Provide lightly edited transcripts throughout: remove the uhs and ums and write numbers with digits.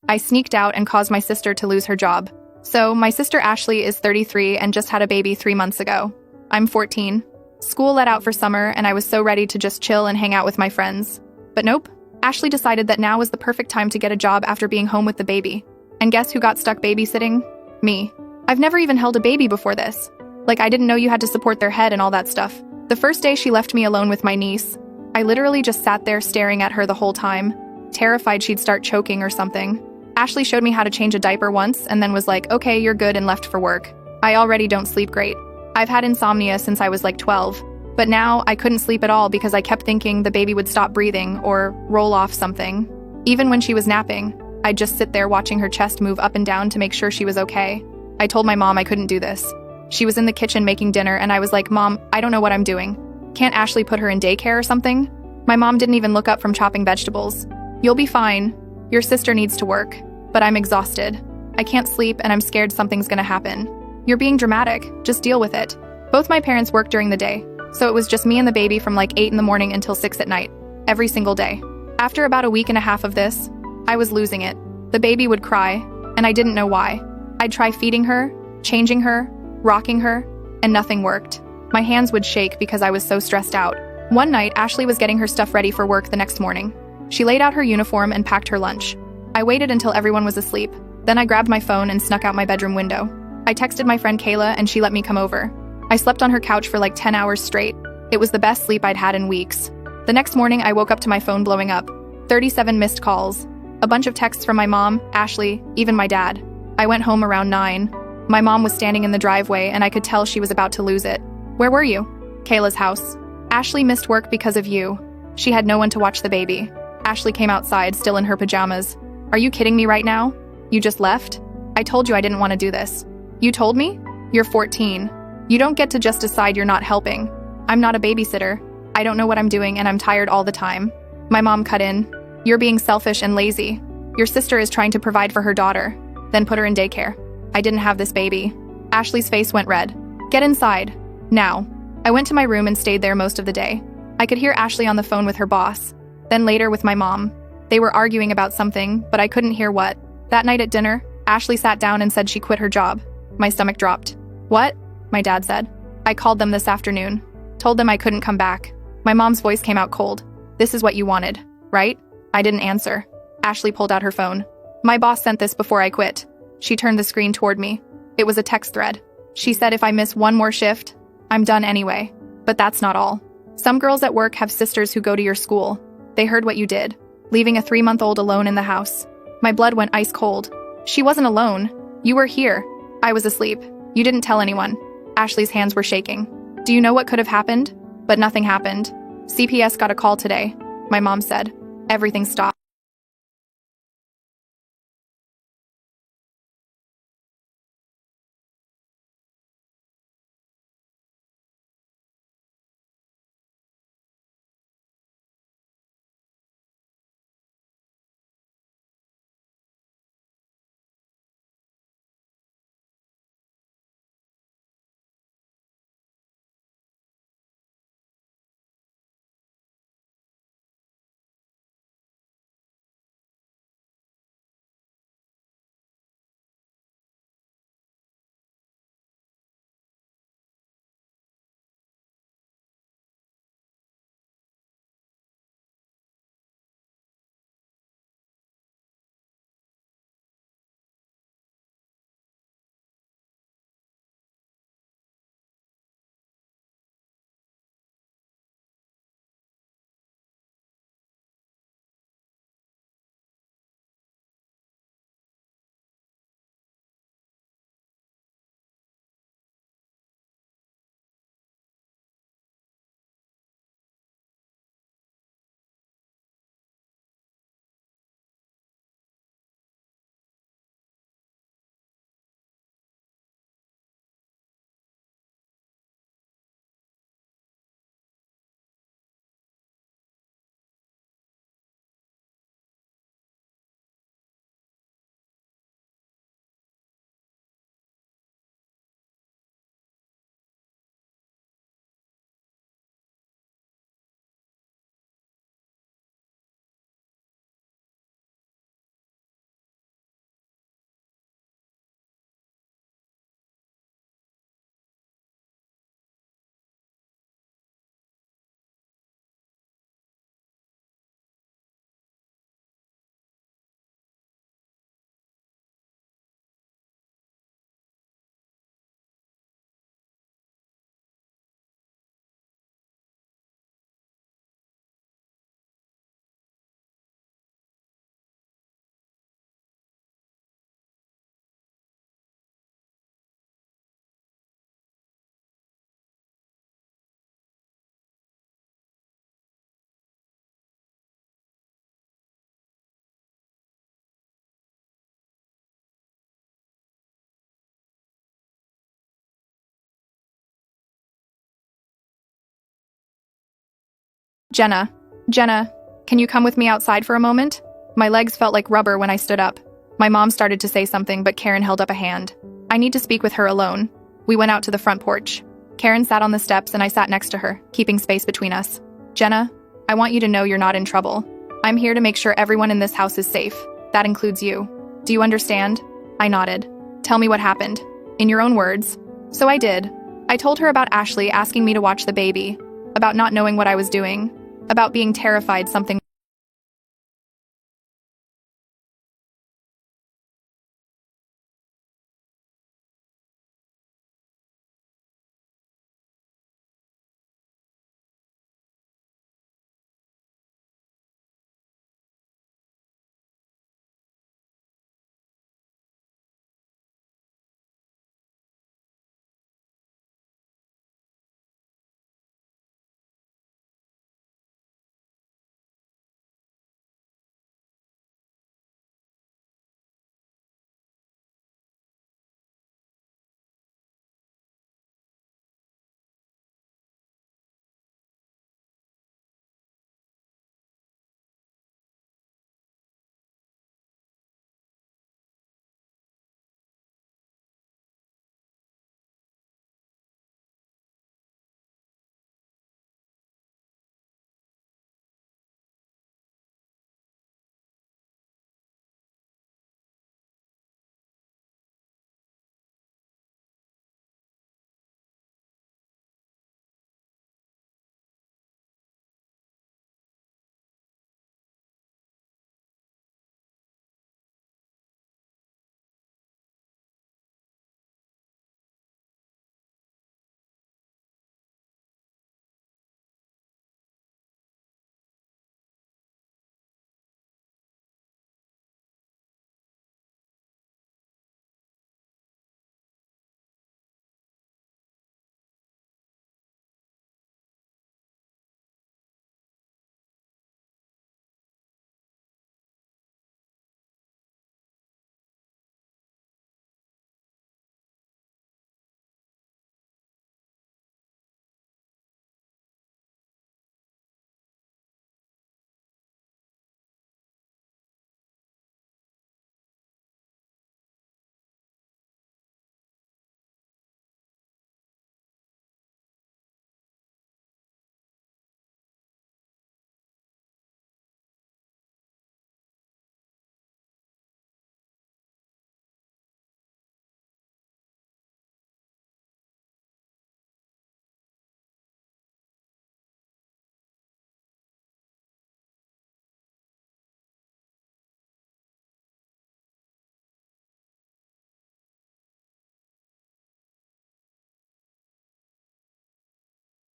I sneaked out and caused my sister to lose her job. So, my sister Ashley is 33 and just had a baby 3 months ago. I'm 14. School let out for summer, and I was so ready to just chill and hang out with my friends. But nope. Ashley decided that now was the perfect time to get a job after being home with the baby. And guess who got stuck babysitting? Me. I've never even held a baby before this. Like, I didn't know you had to support their head and all that stuff. The first day she left me alone with my niece, I literally just sat there staring at her the whole time, terrified she'd start choking or something. Ashley showed me how to change a diaper once and then was like, okay, you're good, and left for work. I already don't sleep great. I've had insomnia since I was like 12, but now I couldn't sleep at all because I kept thinking the baby would stop breathing or roll off something. Even when she was napping, I'd just sit there watching her chest move up and down to make sure she was okay. I told my mom I couldn't do this. She was in the kitchen making dinner and I was like, Mom, I don't know what I'm doing. Can't Ashley put her in daycare or something? My mom didn't even look up from chopping vegetables. You'll be fine. Your sister needs to work. But I'm exhausted. I can't sleep and I'm scared something's gonna happen. You're being dramatic. Just deal with it. Both my parents work during the day, so it was just me and the baby from like 8 in the morning until 6 at night, every single day. After about a week and a half of this, I was losing it. The baby would cry, and I didn't know why. I'd try feeding her, changing her, rocking her, and nothing worked. My hands would shake because I was so stressed out. One night, Ashley was getting her stuff ready for work the next morning. She laid out her uniform and packed her lunch. I waited until everyone was asleep. Then I grabbed my phone and snuck out my bedroom window. I texted my friend Kayla and she let me come over. I slept on her couch for like 10 hours straight. It was the best sleep I'd had in weeks. The next morning, I woke up to my phone blowing up. 37 missed calls. A bunch of texts from my mom, Ashley, even my dad. I went home around 9. My mom was standing in the driveway and I could tell she was about to lose it. Where were you? Kayla's house. Ashley missed work because of you. She had no one to watch the baby. Ashley came outside, still in her pajamas. Are you kidding me right now? You just left? I told you I didn't want to do this. You told me? You're 14. You don't get to just decide you're not helping. I'm not a babysitter. I don't know what I'm doing and I'm tired all the time. My mom cut in. You're being selfish and lazy. Your sister is trying to provide for her daughter, then put her in daycare. I didn't have this baby. Ashley's face went red. Get inside. Now. I went to my room and stayed there most of the day. I could hear Ashley on the phone with her boss, then later with my mom. They were arguing about something, but I couldn't hear what. That night at dinner, Ashley sat down and said she quit her job. My stomach dropped. What? My dad said. I called them this afternoon. Told them I couldn't come back. My mom's voice came out cold. This is what you wanted, right? I didn't answer. Ashley pulled out her phone. My boss sent this before I quit. She turned the screen toward me. It was a text thread. She said if I miss one more shift, I'm done anyway. But that's not all. Some girls at work have sisters who go to your school. They heard what you did, leaving a 3-month-old alone in the house. My blood went ice cold. She wasn't alone. You were here. I was asleep. You didn't tell anyone. Ashley's hands were shaking. Do you know what could have happened? But nothing happened. CPS got a call today. My mom said. Everything stopped. Jenna, Jenna, can you come with me outside for a moment? My legs felt like rubber when I stood up. My mom started to say something, but Karen held up a hand. I need to speak with her alone. We went out to the front porch. Karen sat on the steps and I sat next to her, keeping space between us. Jenna, I want you to know you're not in trouble. I'm here to make sure everyone in this house is safe. That includes you. Do you understand? I nodded. Tell me what happened. In your own words. So I did. I told her about Ashley asking me to watch the baby, about not knowing what I was doing, about being terrified something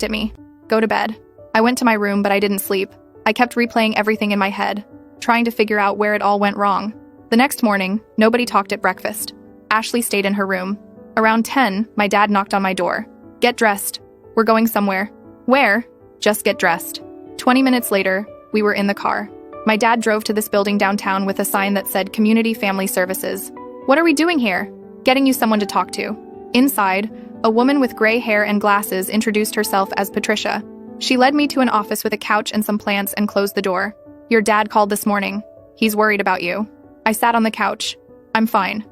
at me. Go to bed. I went to my room, but I didn't sleep. I kept replaying everything in my head, trying to figure out where it all went wrong. The next morning, nobody talked at breakfast. Ashley stayed in her room. Around 10, my dad knocked on my door. Get dressed. We're going somewhere. Where? Just get dressed. 20 minutes later, we were in the car. My dad drove to this building downtown with a sign that said Community Family Services. What are we doing here? Getting you someone to talk to. Inside, a woman with gray hair and glasses introduced herself as Patricia. She led me to an office with a couch and some plants and closed the door. Your dad called this morning. He's worried about you. I sat on the couch. I'm fine.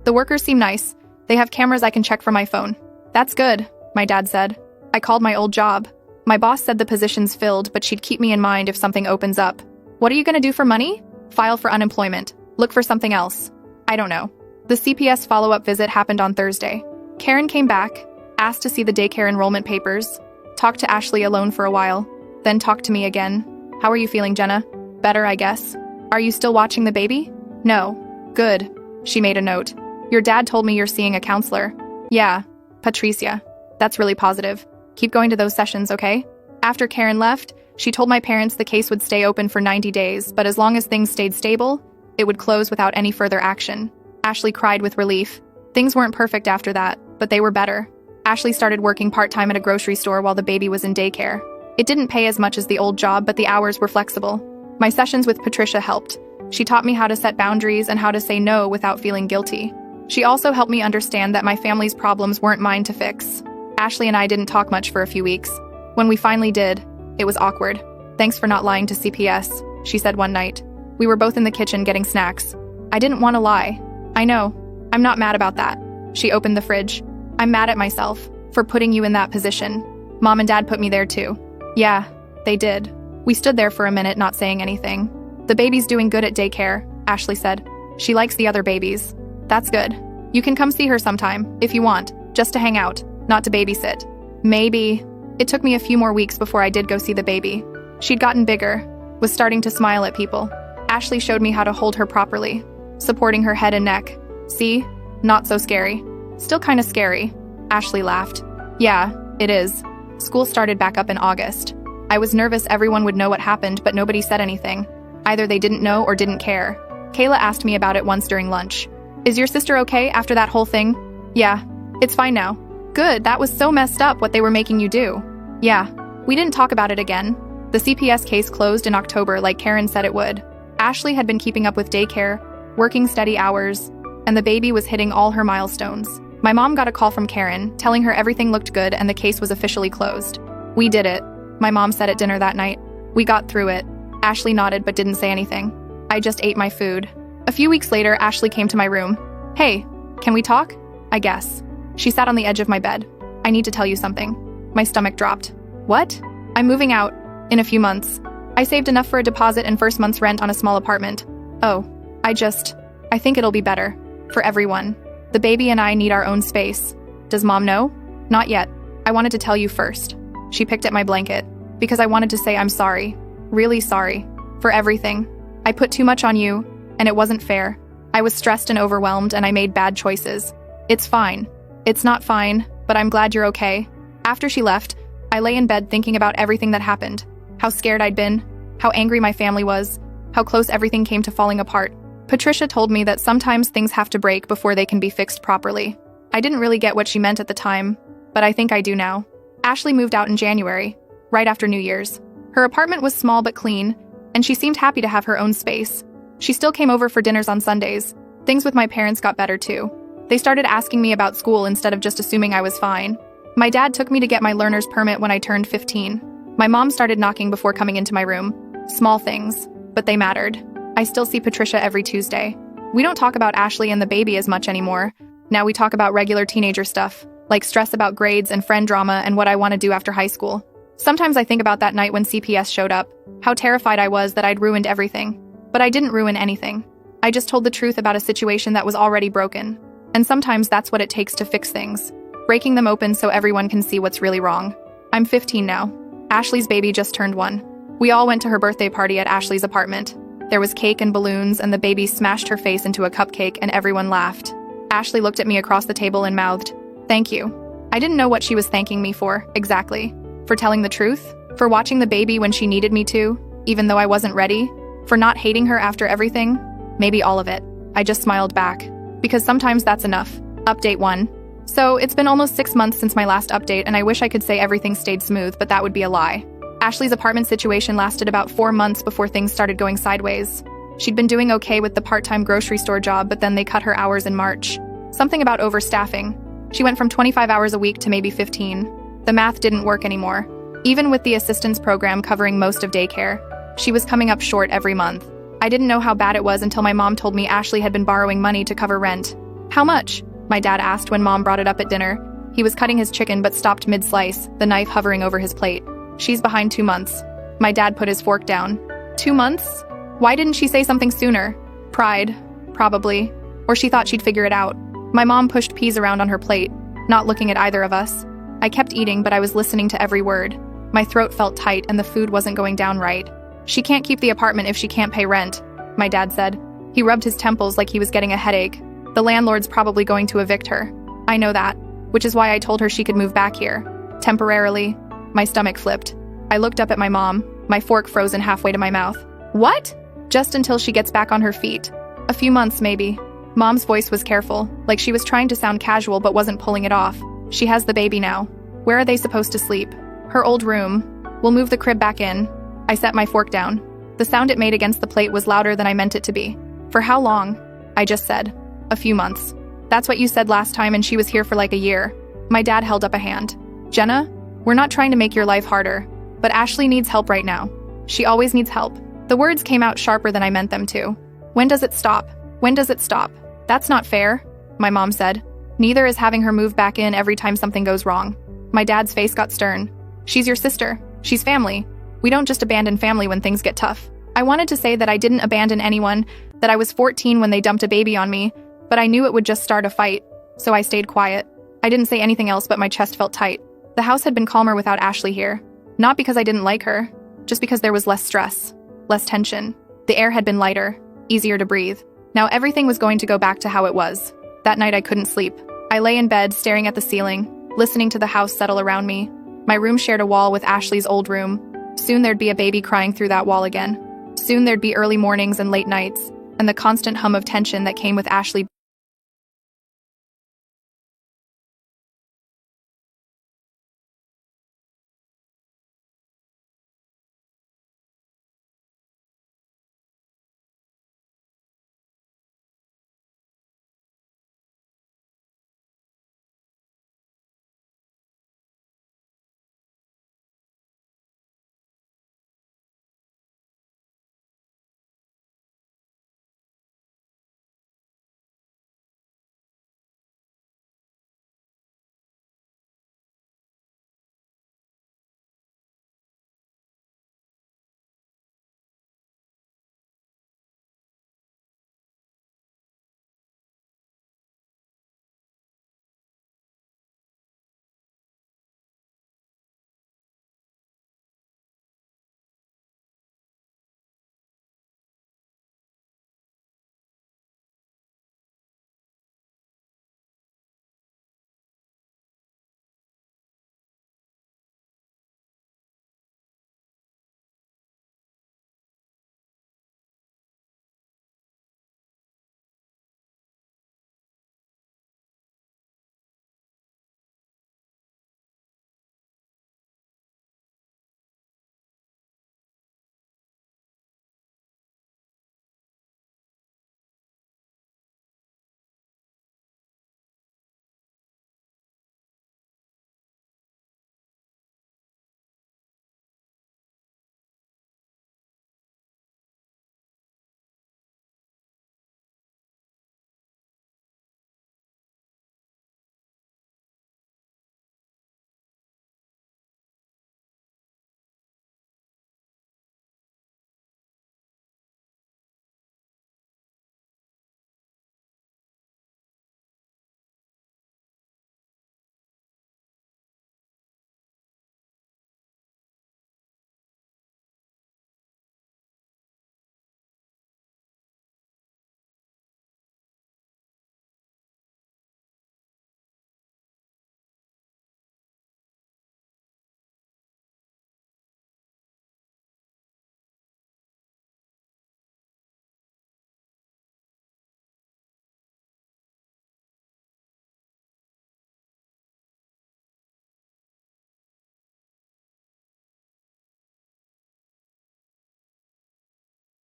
The workers seem nice. They have cameras I can check from my phone. That's good, my dad said. I called my old job. My boss said the position's filled, but she'd keep me in mind if something opens up. What are you gonna do for money? File for unemployment. Look for something else. I don't know. The CPS follow-up visit happened on Thursday. Karen came back, asked to see the daycare enrollment papers, talked to Ashley alone for a while, then talked to me again. How are you feeling, Jenna? Better, I guess. Are you still watching the baby? No. Good. She made a note. Your dad told me you're seeing a counselor. Yeah, Patricia. That's really positive. Keep going to those sessions, okay? After Karen left, she told my parents the case would stay open for 90 days, but as long as things stayed stable, it would close without any further action. Ashley cried with relief. Things weren't perfect after that, but they were better. Ashley started working part-time at a grocery store while the baby was in daycare. It didn't pay as much as the old job, but the hours were flexible. My sessions with Patricia helped. She taught me how to set boundaries and how to say no without feeling guilty. She also helped me understand that my family's problems weren't mine to fix. Ashley and I didn't talk much for a few weeks. When we finally did, it was awkward. Thanks for not lying to CPS, she said one night. We were both in the kitchen getting snacks. I didn't want to lie. I know. I'm not mad about that. She opened the fridge. I'm mad at myself for putting you in that position. Mom and Dad put me there too. Yeah, they did. We stood there for a minute not saying anything. The baby's doing good at daycare, Ashley said. She likes the other babies. That's good. You can come see her sometime, if you want, just to hang out, not to babysit. Maybe. It took me a few more weeks before I did go see the baby. She'd gotten bigger, was starting to smile at people. Ashley showed me how to hold her properly, supporting her head and neck. See? Not so scary. Still kinda scary. Ashley laughed. Yeah, it is. School started back up in August. I was nervous everyone would know what happened, but nobody said anything. Either they didn't know or didn't care. Kayla asked me about it once during lunch. Is your sister okay after that whole thing? Yeah, it's fine now. Good, that was so messed up what they were making you do. Yeah, we didn't talk about it again. The CPS case closed in October like Karen said it would. Ashley had been keeping up with daycare, working steady hours, and the baby was hitting all her milestones. My mom got a call from Karen, telling her everything looked good and the case was officially closed. We did it, my mom said at dinner that night. We got through it. Ashley nodded but didn't say anything. I just ate my food. A few weeks later, Ashley came to my room. Hey, can we talk? I guess. She sat on the edge of my bed. I need to tell you something. My stomach dropped. What? I'm moving out. In a few months. I saved enough for a deposit and first month's rent on a small apartment. Oh, I think it'll be better. For everyone. The baby and I need our own space. Does Mom know? Not yet. I wanted to tell you first. She picked at my blanket. Because I wanted to say I'm sorry. Really sorry. For everything. I put too much on you, and it wasn't fair. I was stressed and overwhelmed, and I made bad choices. It's fine. It's not fine, but I'm glad you're okay. After she left, I lay in bed thinking about everything that happened. How scared I'd been. How angry my family was. How close everything came to falling apart. Patricia told me that sometimes things have to break before they can be fixed properly. I didn't really get what she meant at the time, but I think I do now. Ashley moved out in January, right after New Year's. Her apartment was small but clean, and she seemed happy to have her own space. She still came over for dinners on Sundays. Things with my parents got better too. They started asking me about school instead of just assuming I was fine. My dad took me to get my learner's permit when I turned 15. My mom started knocking before coming into my room. Small things, but they mattered. I still see Patricia every Tuesday. We don't talk about Ashley and the baby as much anymore. Now we talk about regular teenager stuff, like stress about grades and friend drama and what I want to do after high school. Sometimes I think about that night when CPS showed up, how terrified I was that I'd ruined everything. But I didn't ruin anything. I just told the truth about a situation that was already broken. And sometimes that's what it takes to fix things. Breaking them open so everyone can see what's really wrong. I'm 15 now. Ashley's baby just turned 1. We all went to her birthday party at Ashley's apartment. There was cake and balloons, and the baby smashed her face into a cupcake and everyone laughed. Ashley looked at me across the table and mouthed, "Thank you." I didn't know what she was thanking me for, exactly. For telling the truth? For watching the baby when she needed me to, even though I wasn't ready? For not hating her after everything? Maybe all of it. I just smiled back. Because sometimes that's enough. Update 1. So, it's been almost 6 months since my last update, and I wish I could say everything stayed smooth, but that would be a lie. Ashley's apartment situation lasted about 4 months before things started going sideways. She'd been doing okay with the part-time grocery store job, but then they cut her hours in March. Something about overstaffing. She went from 25 hours a week to maybe 15. The math didn't work anymore. Even with the assistance program covering most of daycare, she was coming up short every month. I didn't know how bad it was until my mom told me Ashley had been borrowing money to cover rent. How much? My dad asked when Mom brought it up at dinner. He was cutting his chicken but stopped mid-slice, the knife hovering over his plate. She's behind 2 months. My dad put his fork down. 2 months? Why didn't she say something sooner? Pride, probably. Or she thought she'd figure it out. My mom pushed peas around on her plate, not looking at either of us. I kept eating, but I was listening to every word. My throat felt tight and the food wasn't going down right. She can't keep the apartment if she can't pay rent, my dad said. He rubbed his temples like he was getting a headache. The landlord's probably going to evict her. I know that, which is why I told her she could move back here. Temporarily. My stomach flipped. I looked up at my mom, my fork frozen halfway to my mouth. What? Just until she gets back on her feet. A few months, maybe. Mom's voice was careful, like she was trying to sound casual but wasn't pulling it off. She has the baby now. Where are they supposed to sleep? Her old room. We'll move the crib back in. I set my fork down. The sound it made against the plate was louder than I meant it to be. For how long? I just said. A few months. That's what you said last time, and she was here for like a year. My dad held up a hand. Jenna, we're not trying to make your life harder, but Ashley needs help right now. She always needs help. The words came out sharper than I meant them to. When does it stop? When does it stop? That's not fair, my mom said. Neither is having her move back in every time something goes wrong. My dad's face got stern. She's your sister. She's family. We don't just abandon family when things get tough. I wanted to say that I didn't abandon anyone, that I was 14 when they dumped a baby on me, but I knew it would just start a fight, so I stayed quiet. I didn't say anything else, but my chest felt tight. The house had been calmer without Ashley here. Not because I didn't like her, just because there was less stress, less tension. The air had been lighter, easier to breathe. Now everything was going to go back to how it was. That night I couldn't sleep. I lay in bed, staring at the ceiling, listening to the house settle around me. My room shared a wall with Ashley's old room. Soon there'd be a baby crying through that wall again. Soon there'd be early mornings and late nights, and the constant hum of tension that came with Ashley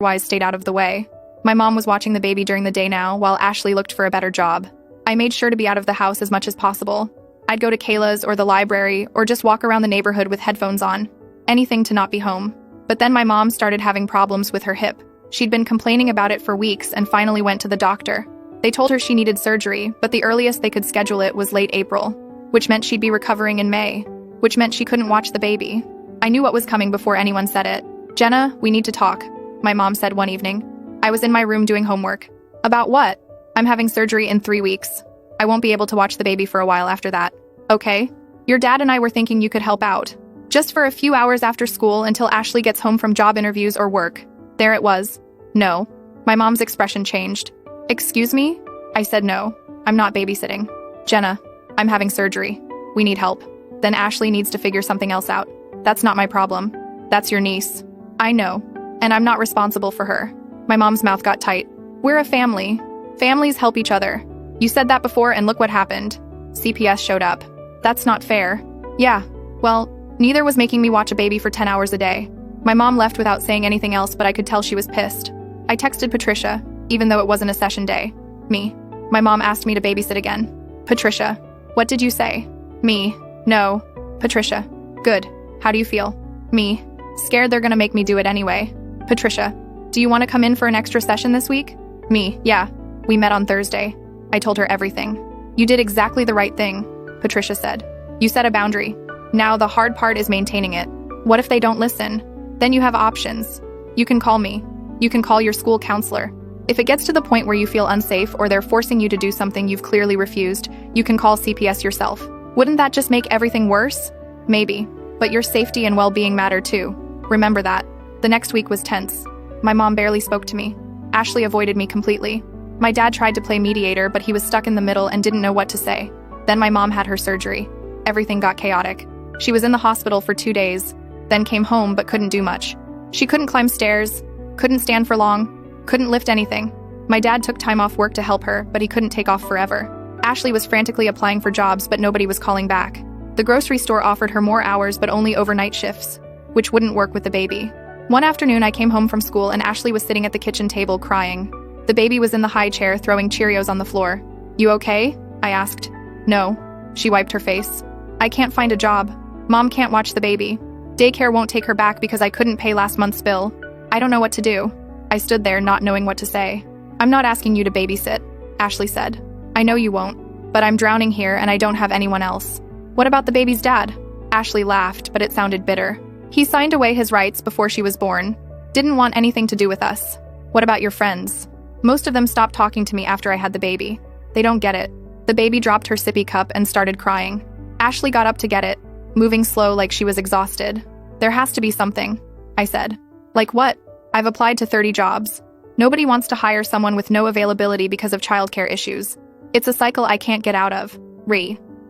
otherwise stayed out of the way. My mom was watching the baby during the day now, while Ashley looked for a better job. I made sure to be out of the house as much as possible. I'd go to Kayla's or the library, or just walk around the neighborhood with headphones on. Anything to not be home. But then my mom started having problems with her hip. She'd been complaining about it for weeks and finally went to the doctor. They told her she needed surgery, but the earliest they could schedule it was late April, which meant she'd be recovering in May, which meant she couldn't watch the baby. I knew what was coming before anyone said it. "Jenna, we need to talk," my mom said one evening. I was in my room doing homework. "About what?" "I'm having surgery in 3 weeks. I won't be able to watch the baby for a while after that." "Okay. Your dad and I were thinking you could help out. Just for a few hours after school until Ashley gets home from job interviews or work." There it was. No. My mom's expression changed. "Excuse me?" I said no. "I'm not babysitting. Jenna, I'm having surgery. We need help." "Then Ashley needs to figure something else out. That's not my problem. That's your niece." "I know. And I'm not responsible for her." My mom's mouth got tight. "We're a family. Families help each other. You said that before and look what happened." CPS showed up. "That's not fair." "Yeah. Well, neither was making me watch a baby for 10 hours a day." My mom left without saying anything else, but I could tell she was pissed. I texted Patricia, even though it wasn't a session day. Me. My mom asked me to babysit again. "Patricia, what did you say?" Me. "No." Patricia. "Good. How do you feel?" Me. "Scared they're gonna make me do it anyway." Patricia. "Do you want to come in for an extra session this week?" Me. "Yeah. We met on Thursday." I told her everything. "You did exactly the right thing," Patricia said. "You set a boundary. Now the hard part is maintaining it. What if they don't listen? Then you have options. You can call me. You can call your school counselor. If it gets to the point where you feel unsafe or they're forcing you to do something you've clearly refused, you can call CPS yourself. Wouldn't that just make everything worse? Maybe. But your safety and well-being matter too. Remember that." The next week was tense. My mom barely spoke to me. Ashley avoided me completely. My dad tried to play mediator, but he was stuck in the middle and didn't know what to say. Then my mom had her surgery. Everything got chaotic. She was in the hospital for 2 days, then came home but couldn't do much. She couldn't climb stairs, couldn't stand for long, couldn't lift anything. My dad took time off work to help her, but he couldn't take off forever. Ashley was frantically applying for jobs, but nobody was calling back. The grocery store offered her more hours, but only overnight shifts, which wouldn't work with the baby. One afternoon, I came home from school and Ashley was sitting at the kitchen table crying. The baby was in the high chair throwing Cheerios on the floor. "You okay?" I asked. "No." She wiped her face. "I can't find a job. Mom can't watch the baby. Daycare won't take her back because I couldn't pay last month's bill. I don't know what to do." I stood there not knowing what to say. "I'm not asking you to babysit," Ashley said. "I know you won't, but I'm drowning here and I don't have anyone else." "What about the baby's dad?" Ashley laughed, but it sounded bitter. "He signed away his rights before she was born. Didn't want anything to do with us." "What about your friends?" "Most of them stopped talking to me after I had the baby. They don't get it." The baby dropped her sippy cup and started crying. Ashley got up to get it, moving slow like she was exhausted. "There has to be something," I said. "Like what?" "I've applied to 30 jobs. Nobody wants to hire someone with no availability because of childcare issues. It's a cycle I can't get out of."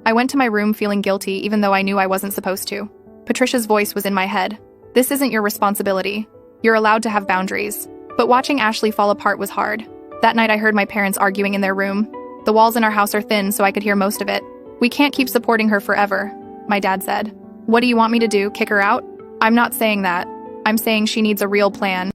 I went to my room feeling guilty even though I knew I wasn't supposed to. Patricia's voice was in my head. "This isn't your responsibility. You're allowed to have boundaries." But watching Ashley fall apart was hard. That night I heard my parents arguing in their room. The walls in our house are thin, so I could hear most of it. "We can't keep supporting her forever," my dad said. "What do you want me to do, kick her out?" "I'm not saying that. I'm saying she needs a real plan."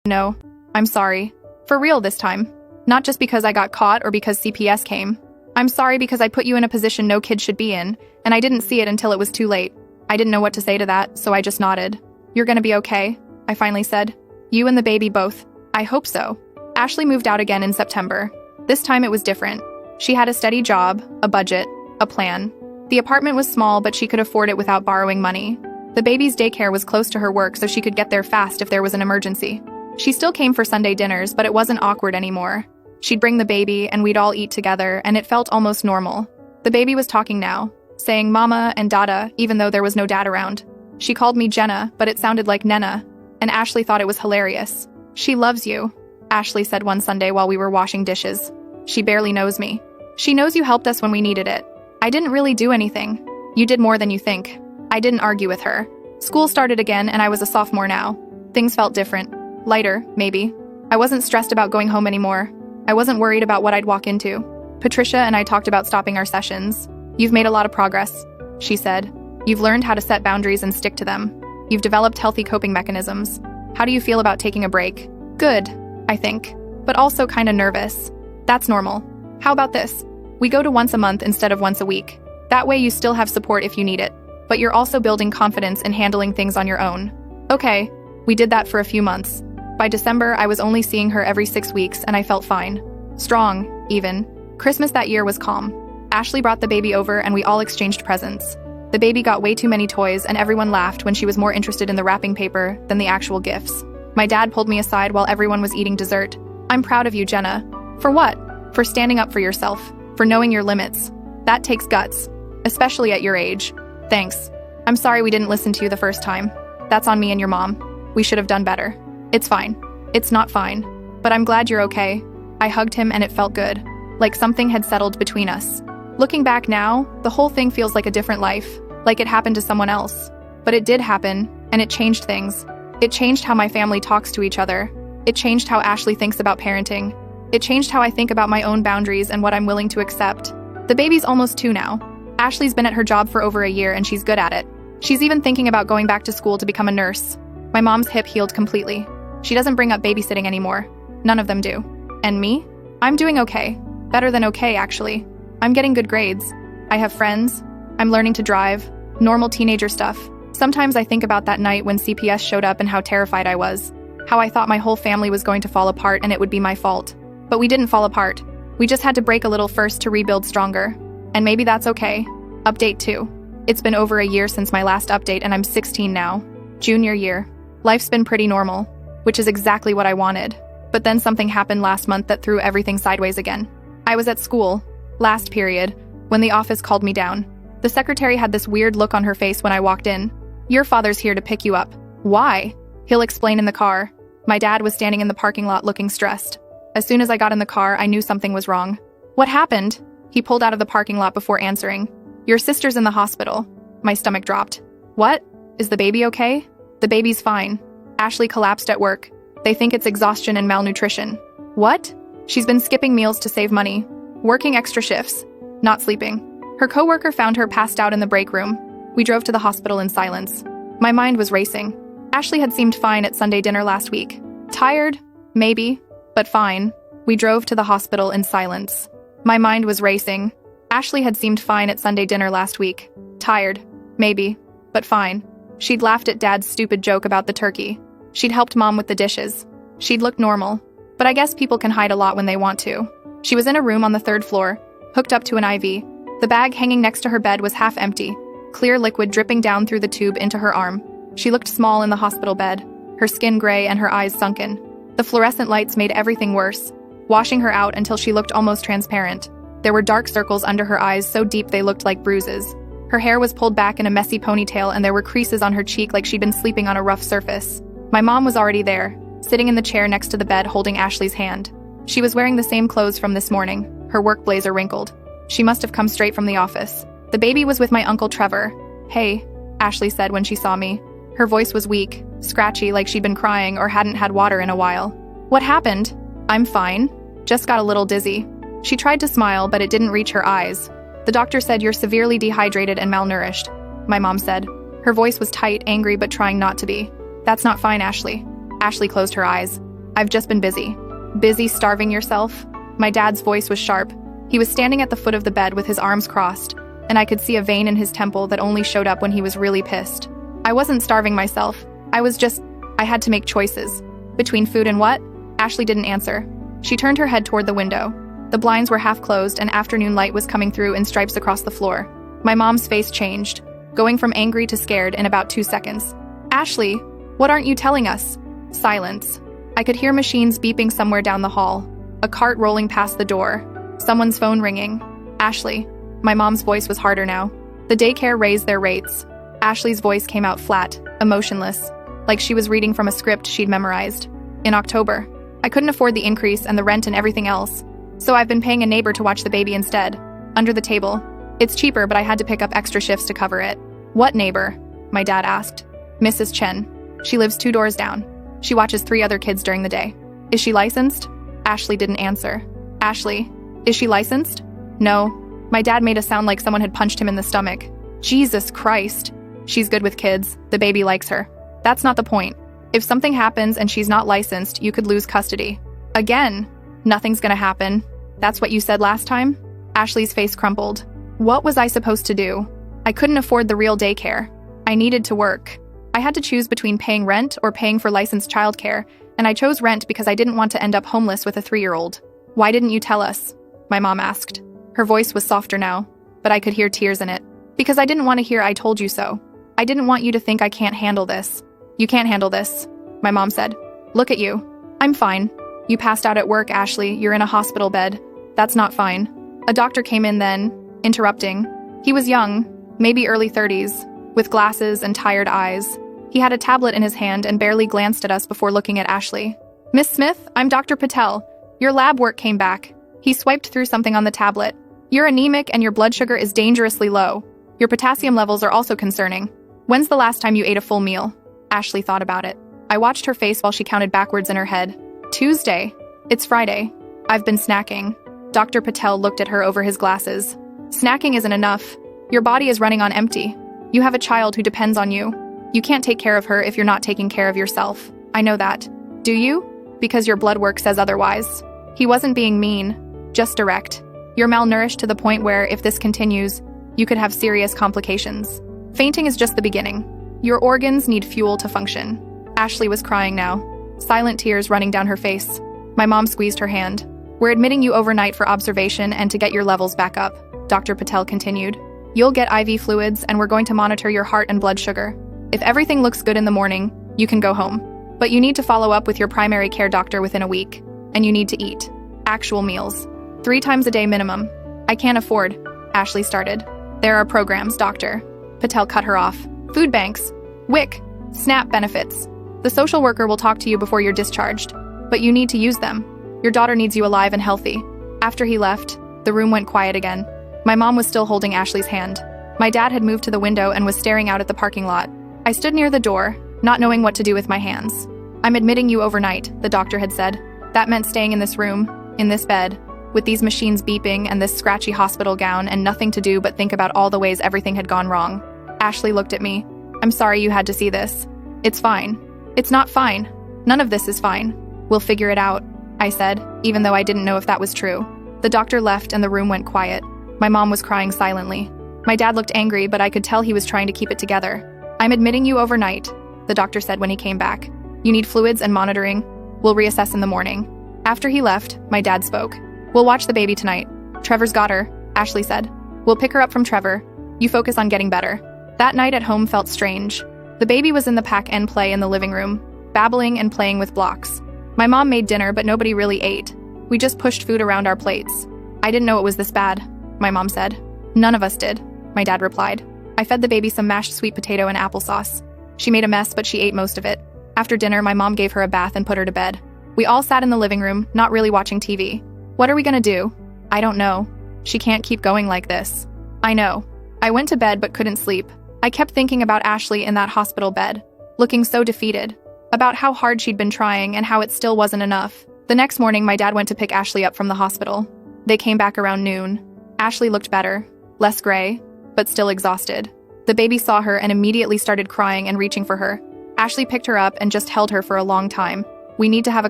No. I'm sorry. For real this time. Not just because I got caught or because CPS came. I'm sorry because I put you in a position no kid should be in, and I didn't see it until it was too late. I didn't know what to say to that, so I just nodded. You're gonna be okay, I finally said. You and the baby both. I hope so. Ashley moved out again in September. This time it was different. She had a steady job, a budget, a plan. The apartment was small, but she could afford it without borrowing money. The baby's daycare was close to her work, so she could get there fast if there was an emergency. She still came for Sunday dinners, but it wasn't awkward anymore. She'd bring the baby, and we'd all eat together, and it felt almost normal. The baby was talking now, saying mama and dada, even though there was no dad around. She called me Jenna, but it sounded like Nena, and Ashley thought it was hilarious. She loves you, Ashley said one Sunday while we were washing dishes. She barely knows me. She knows you helped us when we needed it. I didn't really do anything. You did more than you think. I didn't argue with her. School started again, and I was a sophomore now. Things felt different. Lighter, maybe. I wasn't stressed about going home anymore. I wasn't worried about what I'd walk into. Patricia and I talked about stopping our sessions. You've made a lot of progress, she said. You've learned how to set boundaries and stick to them. You've developed healthy coping mechanisms. How do you feel about taking a break? Good, I think. But also kinda nervous. That's normal. How about this? We go to once a month instead of once a week. That way you still have support if you need it. But you're also building confidence in handling things on your own. Okay, we did that for a few months. By December, I was only seeing her every 6 weeks, and I felt fine. Strong, even. Christmas that year was calm. Ashley brought the baby over, and we all exchanged presents. The baby got way too many toys, and everyone laughed when she was more interested in the wrapping paper than the actual gifts. My dad pulled me aside while everyone was eating dessert. I'm proud of you, Jenna. For what? For standing up for yourself. For knowing your limits. That takes guts. Especially at your age. Thanks. I'm sorry we didn't listen to you the first time. That's on me and your mom. We should have done better. It's fine. It's not fine. But I'm glad you're okay. I hugged him and it felt good. Like something had settled between us. Looking back now, the whole thing feels like a different life. Like it happened to someone else. But it did happen, and it changed things. It changed how my family talks to each other. It changed how Ashley thinks about parenting. It changed how I think about my own boundaries and what I'm willing to accept. The baby's almost 2 now. Ashley's been at her job for over a year and she's good at it. She's even thinking about going back to school to become a nurse. My mom's hip healed completely. She doesn't bring up babysitting anymore. None of them do. And me? I'm doing okay. Better than okay, actually. I'm getting good grades. I have friends. I'm learning to drive. Normal teenager stuff. Sometimes I think about that night when CPS showed up and how terrified I was. How I thought my whole family was going to fall apart and it would be my fault. But we didn't fall apart. We just had to break a little first to rebuild stronger. And maybe that's okay. Update 2. It's been over a year since my last update and I'm 16 now. Junior year. Life's been pretty normal, which is exactly what I wanted. But then something happened last month that threw everything sideways again. I was at school, last period, when the office called me down. The secretary had this weird look on her face when I walked in. Your father's here to pick you up. Why? He'll explain in the car. My dad was standing in the parking lot looking stressed. As soon as I got in the car, I knew something was wrong. What happened? He pulled out of the parking lot before answering. Your sister's in the hospital. My stomach dropped. What? Is the baby okay? The baby's fine. Ashley collapsed at work. They think it's exhaustion and malnutrition. What? She's been skipping meals to save money, working extra shifts, not sleeping. Her coworker found her passed out in the break room. We drove to the hospital in silence. My mind was racing. Ashley had seemed fine at Sunday dinner last week. Tired? Maybe. But fine. We drove to the hospital in silence. My mind was racing. Ashley had seemed fine at Sunday dinner last week. Tired. Maybe. But fine. She'd laughed at Dad's stupid joke about the turkey. She'd helped Mom with the dishes. She'd looked normal. But I guess people can hide a lot when they want to. She was in a room on the 3rd floor, hooked up to an IV. The bag hanging next to her bed was half empty, clear liquid dripping down through the tube into her arm. She looked small in the hospital bed, her skin gray and her eyes sunken. The fluorescent lights made everything worse, washing her out until she looked almost transparent. There were dark circles under her eyes so deep they looked like bruises. Her hair was pulled back in a messy ponytail and there were creases on her cheek like she'd been sleeping on a rough surface. My mom was already there, sitting in the chair next to the bed holding Ashley's hand. She was wearing the same clothes from this morning, her work blazer wrinkled. She must have come straight from the office. The baby was with my Uncle Trevor. Hey, Ashley said when she saw me. Her voice was weak, scratchy like she'd been crying or hadn't had water in a while. What happened? I'm fine. Just got a little dizzy. She tried to smile, but it didn't reach her eyes. The doctor said you're severely dehydrated and malnourished, my mom said. Her voice was tight, angry, but trying not to be. That's not fine, Ashley. Ashley closed her eyes. I've just been busy. Busy starving yourself? My dad's voice was sharp. He was standing at the foot of the bed with his arms crossed, and I could see a vein in his temple that only showed up when he was really pissed. I wasn't starving myself. I had to make choices. Between food and what? Ashley didn't answer. She turned her head toward the window. The blinds were half closed and afternoon light was coming through in stripes across the floor. My mom's face changed, going from angry to scared in about 2 seconds. Ashley, what aren't you telling us? Silence. I could hear machines beeping somewhere down the hall, a cart rolling past the door, someone's phone ringing. Ashley. My mom's voice was harder now. The daycare raised their rates. Ashley's voice came out flat, emotionless, like she was reading from a script she'd memorized. In October. I couldn't afford the increase and the rent and everything else, so I've been paying a neighbor to watch the baby instead, under the table. It's cheaper, but I had to pick up extra shifts to cover it. What neighbor? My dad asked. Mrs. Chen. She lives 2 doors down. She watches 3 other kids during the day. Is she licensed? Ashley didn't answer. Ashley, is she licensed? No. My dad made a sound like someone had punched him in the stomach. Jesus Christ. She's good with kids. The baby likes her. That's not the point. If something happens and she's not licensed, you could lose custody. Again. Nothing's gonna happen. That's what you said last time? Ashley's face crumpled. What was I supposed to do? I couldn't afford the real daycare. I needed to work. I had to choose between paying rent or paying for licensed childcare, and I chose rent because I didn't want to end up homeless with a 3-year-old. Why didn't you tell us? My mom asked. Her voice was softer now, but I could hear tears in it. Because I didn't want to hear I told you so. I didn't want you to think I can't handle this. You can't handle this, my mom said. Look at you. I'm fine. You passed out at work, Ashley. You're in a hospital bed. That's not fine. A doctor came in then, interrupting. He was young, maybe early 30s, with glasses and tired eyes. He had a tablet in his hand and barely glanced at us before looking at Ashley. Miss Smith, I'm Dr. Patel. Your lab work came back. He swiped through something on the tablet. You're anemic and your blood sugar is dangerously low. Your potassium levels are also concerning. When's the last time you ate a full meal? Ashley thought about it. I watched her face while she counted backwards in her head. Tuesday. It's Friday. I've been snacking. Dr. Patel looked at her over his glasses. Snacking isn't enough. Your body is running on empty. You have a child who depends on you. You can't take care of her if you're not taking care of yourself. I know that. Do you? Because your blood work says otherwise. He wasn't being mean, just direct. You're malnourished to the point where, if this continues, you could have serious complications. Fainting is just the beginning. Your organs need fuel to function. Ashley was crying now, silent tears running down her face. My mom squeezed her hand. We're admitting you overnight for observation and to get your levels back up, Dr. Patel continued. You'll get IV fluids and we're going to monitor your heart and blood sugar. If everything looks good in the morning, you can go home. But you need to follow up with your primary care doctor within a week. And you need to eat. Actual meals. 3 times a day minimum. I can't afford, Ashley started. There are programs, doctor. Patel cut her off. Food banks. WIC. SNAP benefits. The social worker will talk to you before you're discharged. But you need to use them. Your daughter needs you alive and healthy. After he left, the room went quiet again. My mom was still holding Ashley's hand. My dad had moved to the window and was staring out at the parking lot. I stood near the door, not knowing what to do with my hands. I'm admitting you overnight, the doctor had said. That meant staying in this room, in this bed, with these machines beeping and this scratchy hospital gown and nothing to do but think about all the ways everything had gone wrong. Ashley looked at me. I'm sorry you had to see this. It's fine. It's not fine. None of this is fine. We'll figure it out, I said, even though I didn't know if that was true. The doctor left and the room went quiet. My mom was crying silently. My dad looked angry, but I could tell he was trying to keep it together. I'm admitting you overnight, the doctor said when he came back. You need fluids and monitoring. We'll reassess in the morning. After he left, my dad spoke. We'll watch the baby tonight. Trevor's got her, Ashley said. We'll pick her up from Trevor. You focus on getting better. That night at home felt strange. The baby was in the pack and play in the living room, babbling and playing with blocks. My mom made dinner, but nobody really ate. We just pushed food around our plates. I didn't know it was this bad, my mom said. None of us did, my dad replied. I fed the baby some mashed sweet potato and applesauce. She made a mess, but she ate most of it. After dinner, my mom gave her a bath and put her to bed. We all sat in the living room, not really watching TV. What are we gonna do? I don't know. She can't keep going like this. I know. I went to bed but couldn't sleep. I kept thinking about Ashley in that hospital bed, looking so defeated, about how hard she'd been trying and how it still wasn't enough. The next morning, my dad went to pick Ashley up from the hospital. They came back around noon. Ashley looked better, less gray, but still exhausted. The baby saw her and immediately started crying and reaching for her. Ashley picked her up and just held her for a long time. We need to have a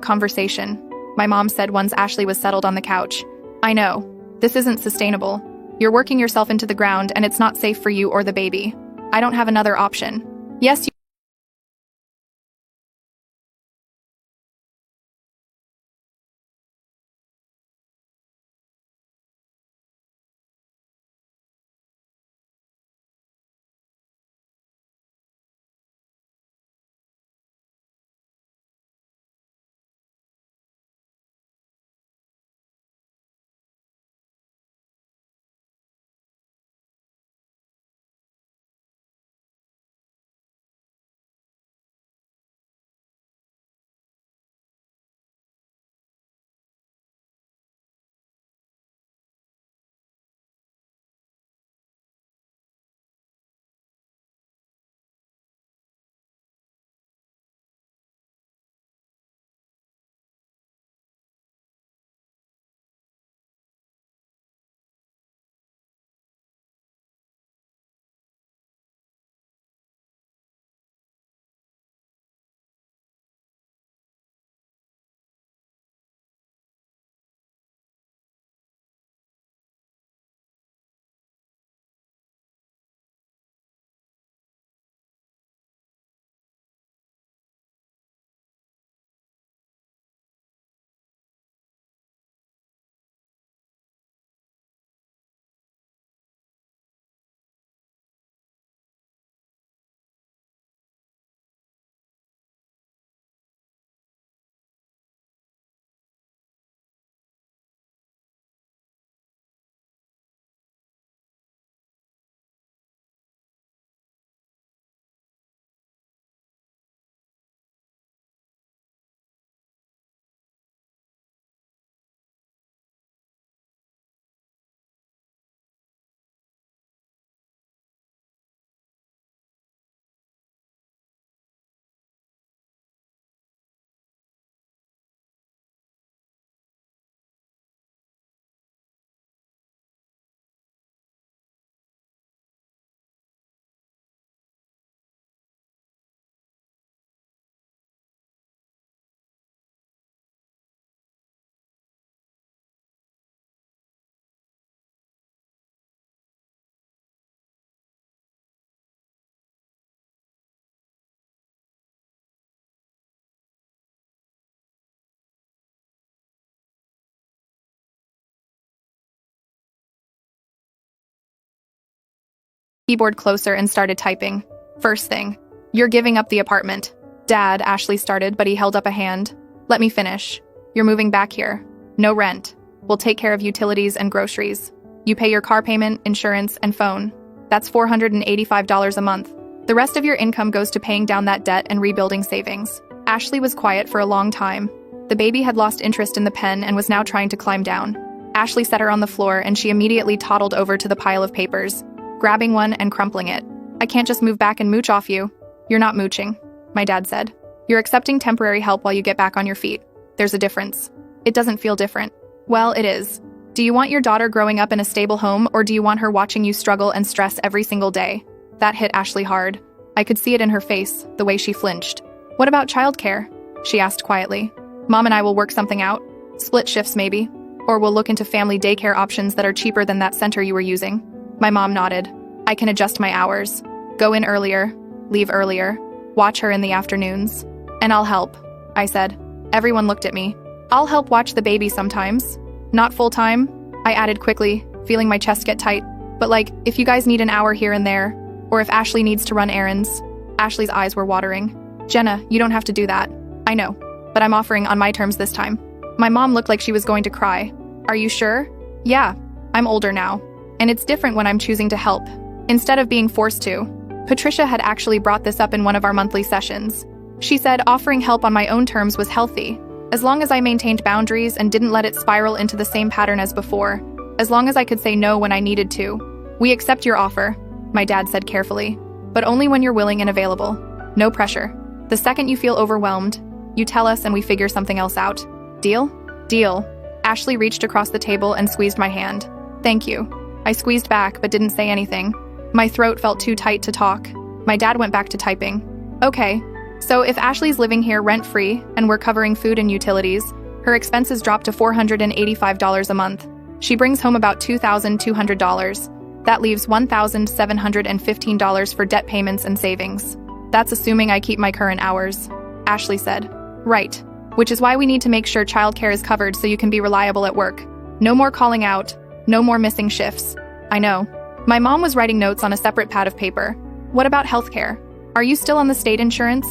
conversation, my mom said once Ashley was settled on the couch. I know. This isn't sustainable. You're working yourself into the ground and it's not safe for you or the baby. I don't have another option. Yes, you keyboard closer and started typing. First thing, you're giving up the apartment. Dad, Ashley started, but he held up a hand. Let me finish. You're moving back here. No rent. We'll take care of utilities and groceries. You pay your car payment, insurance, and phone. That's $485 a month. The rest of your income goes to paying down that debt and rebuilding savings. Ashley was quiet for a long time. The baby had lost interest in the pen and was now trying to climb down. Ashley set her on the floor and she immediately toddled over to the pile of papers, grabbing one and crumpling it. I can't just move back and mooch off you. You're not mooching, my dad said. You're accepting temporary help while you get back on your feet. There's a difference. It doesn't feel different. Well, it is. Do you want your daughter growing up in a stable home, or do you want her watching you struggle and stress every single day? That hit Ashley hard. I could see it in her face, the way she flinched. What about childcare? She asked quietly. Mom and I will work something out. Split shifts maybe. Or we'll look into family daycare options that are cheaper than that center you were using. My mom nodded. I can adjust my hours. Go in earlier, leave earlier, watch her in the afternoons. And I'll help, I said. Everyone looked at me. I'll help watch the baby sometimes. Not full-time, I added quickly, feeling my chest get tight. But like, if you guys need an hour here and there, or if Ashley needs to run errands. Ashley's eyes were watering. Jenna, you don't have to do that. I know, but I'm offering on my terms this time. My mom looked like she was going to cry. Are you sure? Yeah, I'm older now. And it's different when I'm choosing to help, instead of being forced to. Patricia had actually brought this up in one of our monthly sessions. She said offering help on my own terms was healthy, as long as I maintained boundaries and didn't let it spiral into the same pattern as before, as long as I could say no when I needed to. We accept your offer, my dad said carefully, but only when you're willing and available. No pressure. The second you feel overwhelmed, you tell us and we figure something else out. Deal? Deal. Ashley reached across the table and squeezed my hand. Thank you. I squeezed back but didn't say anything. My throat felt too tight to talk. My dad went back to typing. Okay, So if Ashley's living here rent-free and we're covering food and utilities, her expenses drop to $485 a month. She brings home about $2,200. That leaves $1,715 for debt payments and savings. That's assuming I keep my current hours, Ashley said. Right. Which is why we need to make sure childcare is covered so you can be reliable at work. No more calling out, no more missing shifts. I know. My mom was writing notes on a separate pad of paper. What about healthcare? Are you still on the state insurance?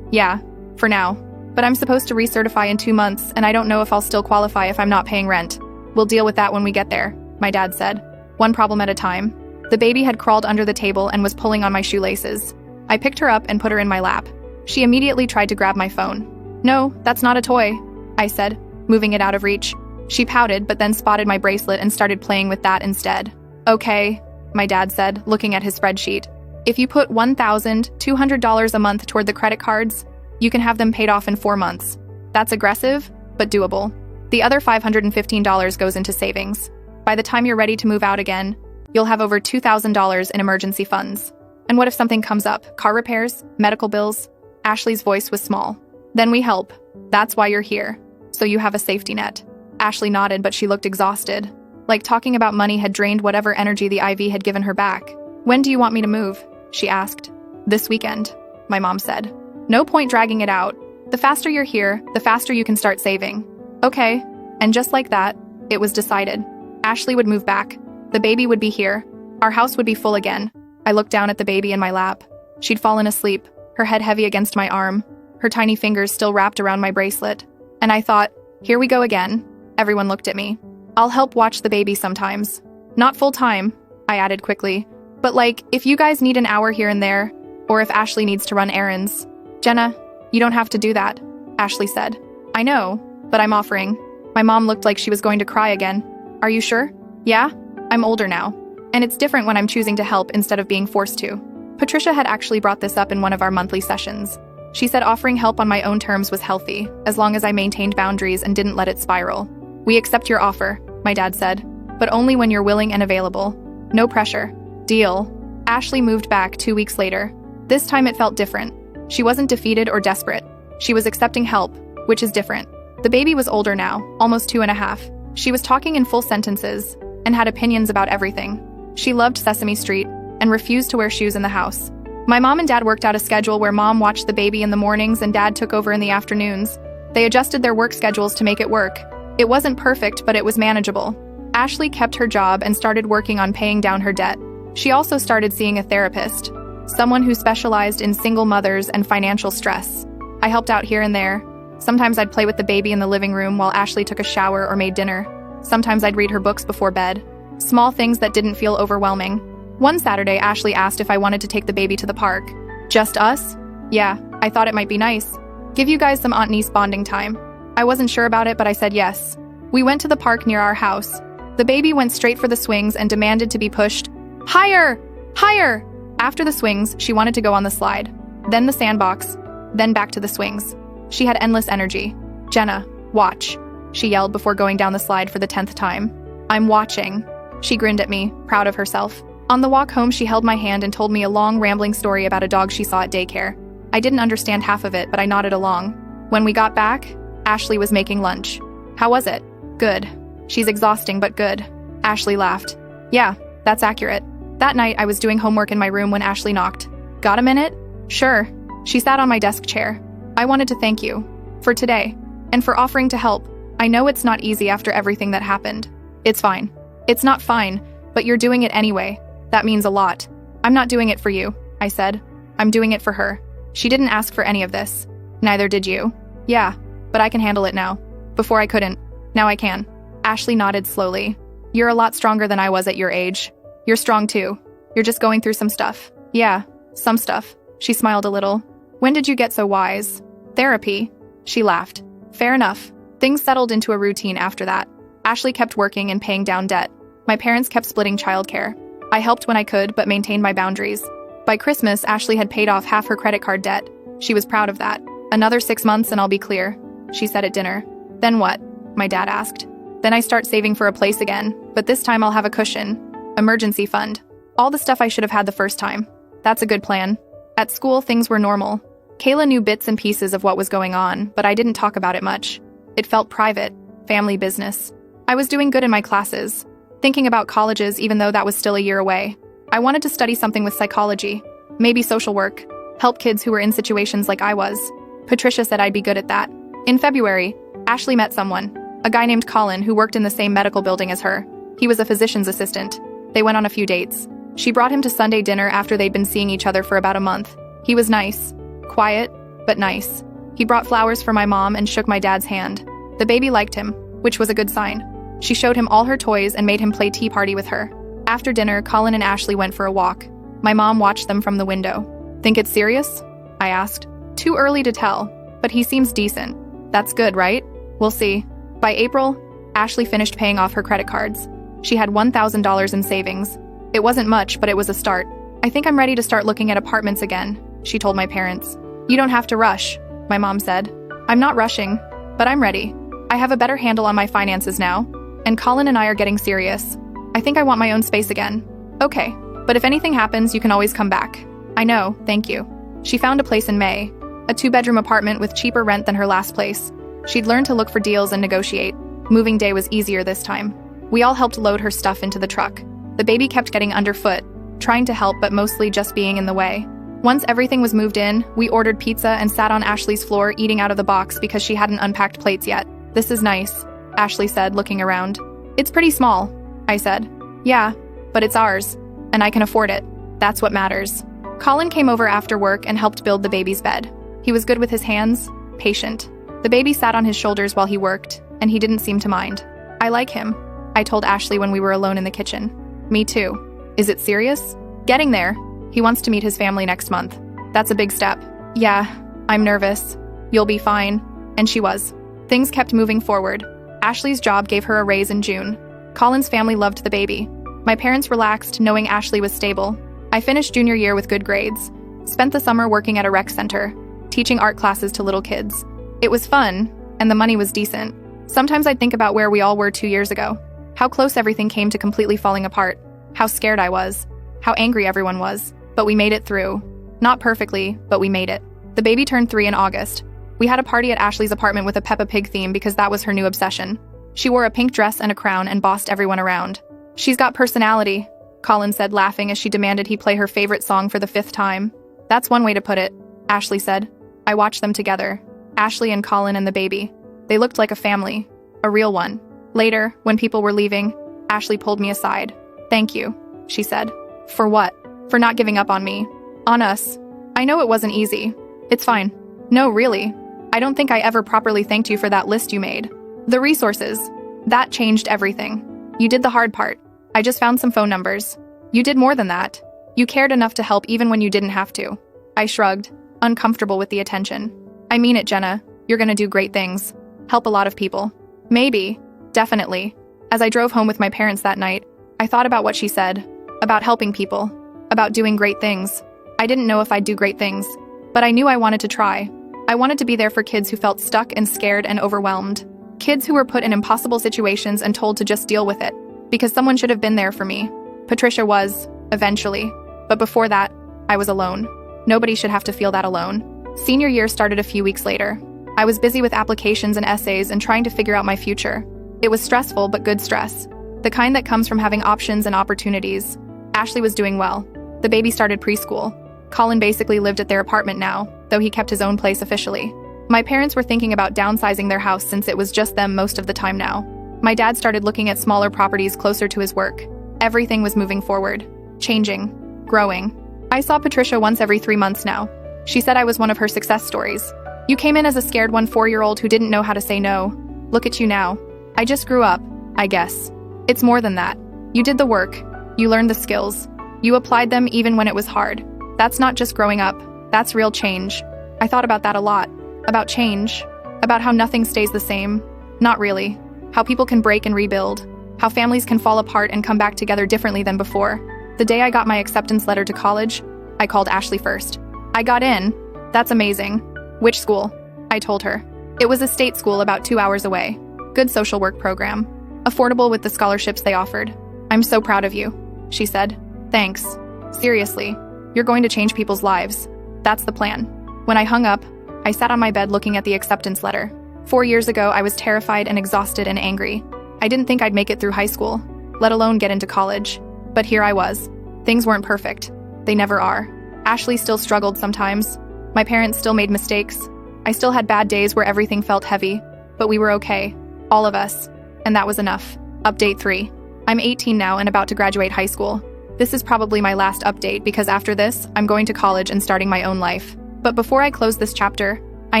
Yeah, for now. But I'm supposed to recertify in 2 months, and I don't know if I'll still qualify if I'm not paying rent. We'll deal with that when we get there, my dad said. One problem at a time. The baby had crawled under the table and was pulling on my shoelaces. I picked her up and put her in my lap. She immediately tried to grab my phone. No, that's not a toy, I said, moving it out of reach. She pouted, but then spotted my bracelet and started playing with that instead. Okay, my dad said, looking at his spreadsheet. If you put $1,200 a month toward the credit cards, you can have them paid off in 4 months. That's aggressive, but doable. The other $515 goes into savings. By the time you're ready to move out again, you'll have over $2,000 in emergency funds. And what if something comes up? Car repairs? Medical bills? Ashley's voice was small. Then we help. That's why you're here. So you have a safety net. Ashley nodded, but she looked exhausted. Like talking about money had drained whatever energy the IV had given her back. When do you want me to move? She asked. This weekend, my mom said. No point dragging it out. The faster you're here, the faster you can start saving. Okay. And just like that, it was decided. Ashley would move back. The baby would be here. Our house would be full again. I looked down at the baby in my lap. She'd fallen asleep, her head heavy against my arm, her tiny fingers still wrapped around my bracelet. And I thought, here we go again. Everyone looked at me. I'll help watch the baby sometimes. Not full time, I added quickly. But like, if you guys need an hour here and there, or if Ashley needs to run errands. Jenna, you don't have to do that, Ashley said. I know, but I'm offering. My mom looked like she was going to cry again. Are you sure? Yeah? I'm older now. And it's different when I'm choosing to help instead of being forced to. Patricia had actually brought this up in one of our monthly sessions. She said offering help on my own terms was healthy, as long as I maintained boundaries and didn't let it spiral. We accept your offer, my dad said, but only when you're willing and available. No pressure. Deal. Ashley moved back 2 weeks later. This time it felt different. She wasn't defeated or desperate. She was accepting help, which is different. The baby was older now, almost 2.5. She was talking in full sentences and had opinions about everything. She loved Sesame Street and refused to wear shoes in the house. My mom and dad worked out a schedule where mom watched the baby in the mornings and dad took over in the afternoons. They adjusted their work schedules to make it work. It wasn't perfect, but it was manageable. Ashley kept her job and started working on paying down her debt. She also started seeing a therapist, someone who specialized in single mothers and financial stress. I helped out here and there. Sometimes I'd play with the baby in the living room while Ashley took a shower or made dinner. Sometimes I'd read her books before bed. Small things that didn't feel overwhelming. One Saturday, Ashley asked if I wanted to take the baby to the park. Just us? Yeah, I thought it might be nice. Give you guys some aunt-niece bonding time. I wasn't sure about it, but I said yes. We went to the park near our house. The baby went straight for the swings and demanded to be pushed. Higher! Higher! After the swings, she wanted to go on the slide. Then the sandbox. Then back to the swings. She had endless energy. Jenna, watch, she yelled before going down the slide for the 10th time. I'm watching. She grinned at me, proud of herself. On the walk home, she held my hand and told me a long, rambling story about a dog she saw at daycare. I didn't understand half of it, but I nodded along. When we got back, Ashley was making lunch. How was it? Good. She's exhausting, but good. Ashley laughed. Yeah, that's accurate. That night, I was doing homework in my room when Ashley knocked. Got a minute? Sure. She sat on my desk chair. I wanted to thank you. For today. And for offering to help. I know it's not easy after everything that happened. It's fine. It's not fine, but you're doing it anyway. That means a lot. I'm not doing it for you, I said. I'm doing it for her. She didn't ask for any of this. Neither did you. Yeah, but I can handle it now. Before I couldn't. Now I can. Ashley nodded slowly. You're a lot stronger than I was at your age. You're strong too. You're just going through some stuff. Yeah, some stuff. She smiled a little. When did you get so wise? Therapy. She laughed. Fair enough. Things settled into a routine after that. Ashley kept working and paying down debt. My parents kept splitting childcare. I helped when I could, but maintained my boundaries. By Christmas, Ashley had paid off half her credit card debt. She was proud of that. Another 6 months and I'll be clear, she said at dinner. Then what? My dad asked. Then I start saving for a place again, but this time I'll have a cushion. Emergency fund. All the stuff I should have had the first time. That's a good plan. At school, things were normal. Kayla knew bits and pieces of what was going on, but I didn't talk about it much. It felt private, family business. I was doing good in my classes, thinking about colleges even though that was still a year away. I wanted to study something with psychology, maybe social work, help kids who were in situations like I was. Patricia said I'd be good at that. In February, Ashley met someone, a guy named Colin who worked in the same medical building as her. He was a physician's assistant. They went on a few dates. She brought him to Sunday dinner after they'd been seeing each other for about a month. He was nice. Quiet, but nice. He brought flowers for my mom and shook my dad's hand. The baby liked him, which was a good sign. She showed him all her toys and made him play tea party with her. After dinner, Colin and Ashley went for a walk. My mom watched them from the window. Think it's serious? I asked. Too early to tell, but he seems decent. That's good, right? We'll see. By April, Ashley finished paying off her credit cards. She had $1,000 in savings. It wasn't much, but it was a start. I think I'm ready to start looking at apartments again, she told my parents. You don't have to rush, my mom said. I'm not rushing, but I'm ready. I have a better handle on my finances now, and Colin and I are getting serious. I think I want my own space again. Okay, but if anything happens, you can always come back. I know, thank you. She found a place in May, a 2-bedroom apartment with cheaper rent than her last place. She'd learned to look for deals and negotiate. Moving day was easier this time. We all helped load her stuff into the truck. The baby kept getting underfoot, trying to help but mostly just being in the way. Once everything was moved in, we ordered pizza and sat on Ashley's floor eating out of the box because she hadn't unpacked plates yet. This is nice, Ashley said, looking around. It's pretty small, I said. Yeah, but it's ours, and I can afford it. That's what matters. Colin came over after work and helped build the baby's bed. He was good with his hands, patient. The baby sat on his shoulders while he worked, and he didn't seem to mind. I like him, I told Ashley when we were alone in the kitchen. Me too. Is it serious? Getting there. He wants to meet his family next month. That's a big step. Yeah, I'm nervous. You'll be fine. And she was. Things kept moving forward. Ashley's job gave her a raise in June. Colin's family loved the baby. My parents relaxed, knowing Ashley was stable. I finished junior year with good grades. Spent the summer working at a rec center, teaching art classes to little kids. It was fun, and the money was decent. Sometimes I'd think about where we all were 2 years ago. How close everything came to completely falling apart. How scared I was. How angry everyone was. But we made it through. Not perfectly, but we made it. The baby turned 3 in August. We had a party at Ashley's apartment with a Peppa Pig theme because that was her new obsession. She wore a pink dress and a crown and bossed everyone around. She's got personality, Colin said, laughing as she demanded he play her favorite song for the 5th time. That's one way to put it, Ashley said. I watched them together. Ashley and Colin and the baby. They looked like a family. A real one. Later, when people were leaving, Ashley pulled me aside. Thank you, she said. For what? For not giving up on me. On us. I know it wasn't easy. It's fine. No, really. I don't think I ever properly thanked you for that list you made. The resources. That changed everything. You did the hard part. I just found some phone numbers. You did more than that. You cared enough to help even when you didn't have to. I shrugged, uncomfortable with the attention. I mean it, Jenna. You're gonna do great things. Help a lot of people. Maybe. Definitely. As I drove home with my parents that night, I thought about what she said. About helping people. About doing great things. I didn't know if I'd do great things, but I knew I wanted to try. I wanted to be there for kids who felt stuck and scared and overwhelmed. Kids who were put in impossible situations and told to just deal with it. Because someone should have been there for me. Patricia was, eventually. But before that, I was alone. Nobody should have to feel that alone. Senior year started a few weeks later. I was busy with applications and essays and trying to figure out my future. It was stressful, but good stress. The kind that comes from having options and opportunities. Ashley was doing well. The baby started preschool. Colin basically lived at their apartment now, though he kept his own place officially. My parents were thinking about downsizing their house since it was just them most of the time now. My dad started looking at smaller properties closer to his work. Everything was moving forward. Changing. Growing. I saw Patricia once every 3 months now. She said I was one of her success stories. You came in as a scared 4-year-old who didn't know how to say no. Look at you now. I just grew up, I guess. It's more than that. You did the work. You learned the skills. You applied them even when it was hard. That's not just growing up. That's real change. I thought about that a lot. About change. About how nothing stays the same. Not really. How people can break and rebuild. How families can fall apart and come back together differently than before. The day I got my acceptance letter to college, I called Ashley first. I got in. That's amazing. Which school? I told her. It was a state school about 2 hours away. Good social work program. Affordable with the scholarships they offered. I'm so proud of you, she said. Thanks. Seriously. You're going to change people's lives. That's the plan. When I hung up, I sat on my bed looking at the acceptance letter. 4 years ago, I was terrified and exhausted and angry. I didn't think I'd make it through high school, let alone get into college. But here I was. Things weren't perfect. They never are. Ashley still struggled sometimes. My parents still made mistakes. I still had bad days where everything felt heavy. But we were okay. All of us. And that was enough. Update 3. I'm 18 now and about to graduate high school. This is probably my last update because after this, I'm going to college and starting my own life. But before I close this chapter, I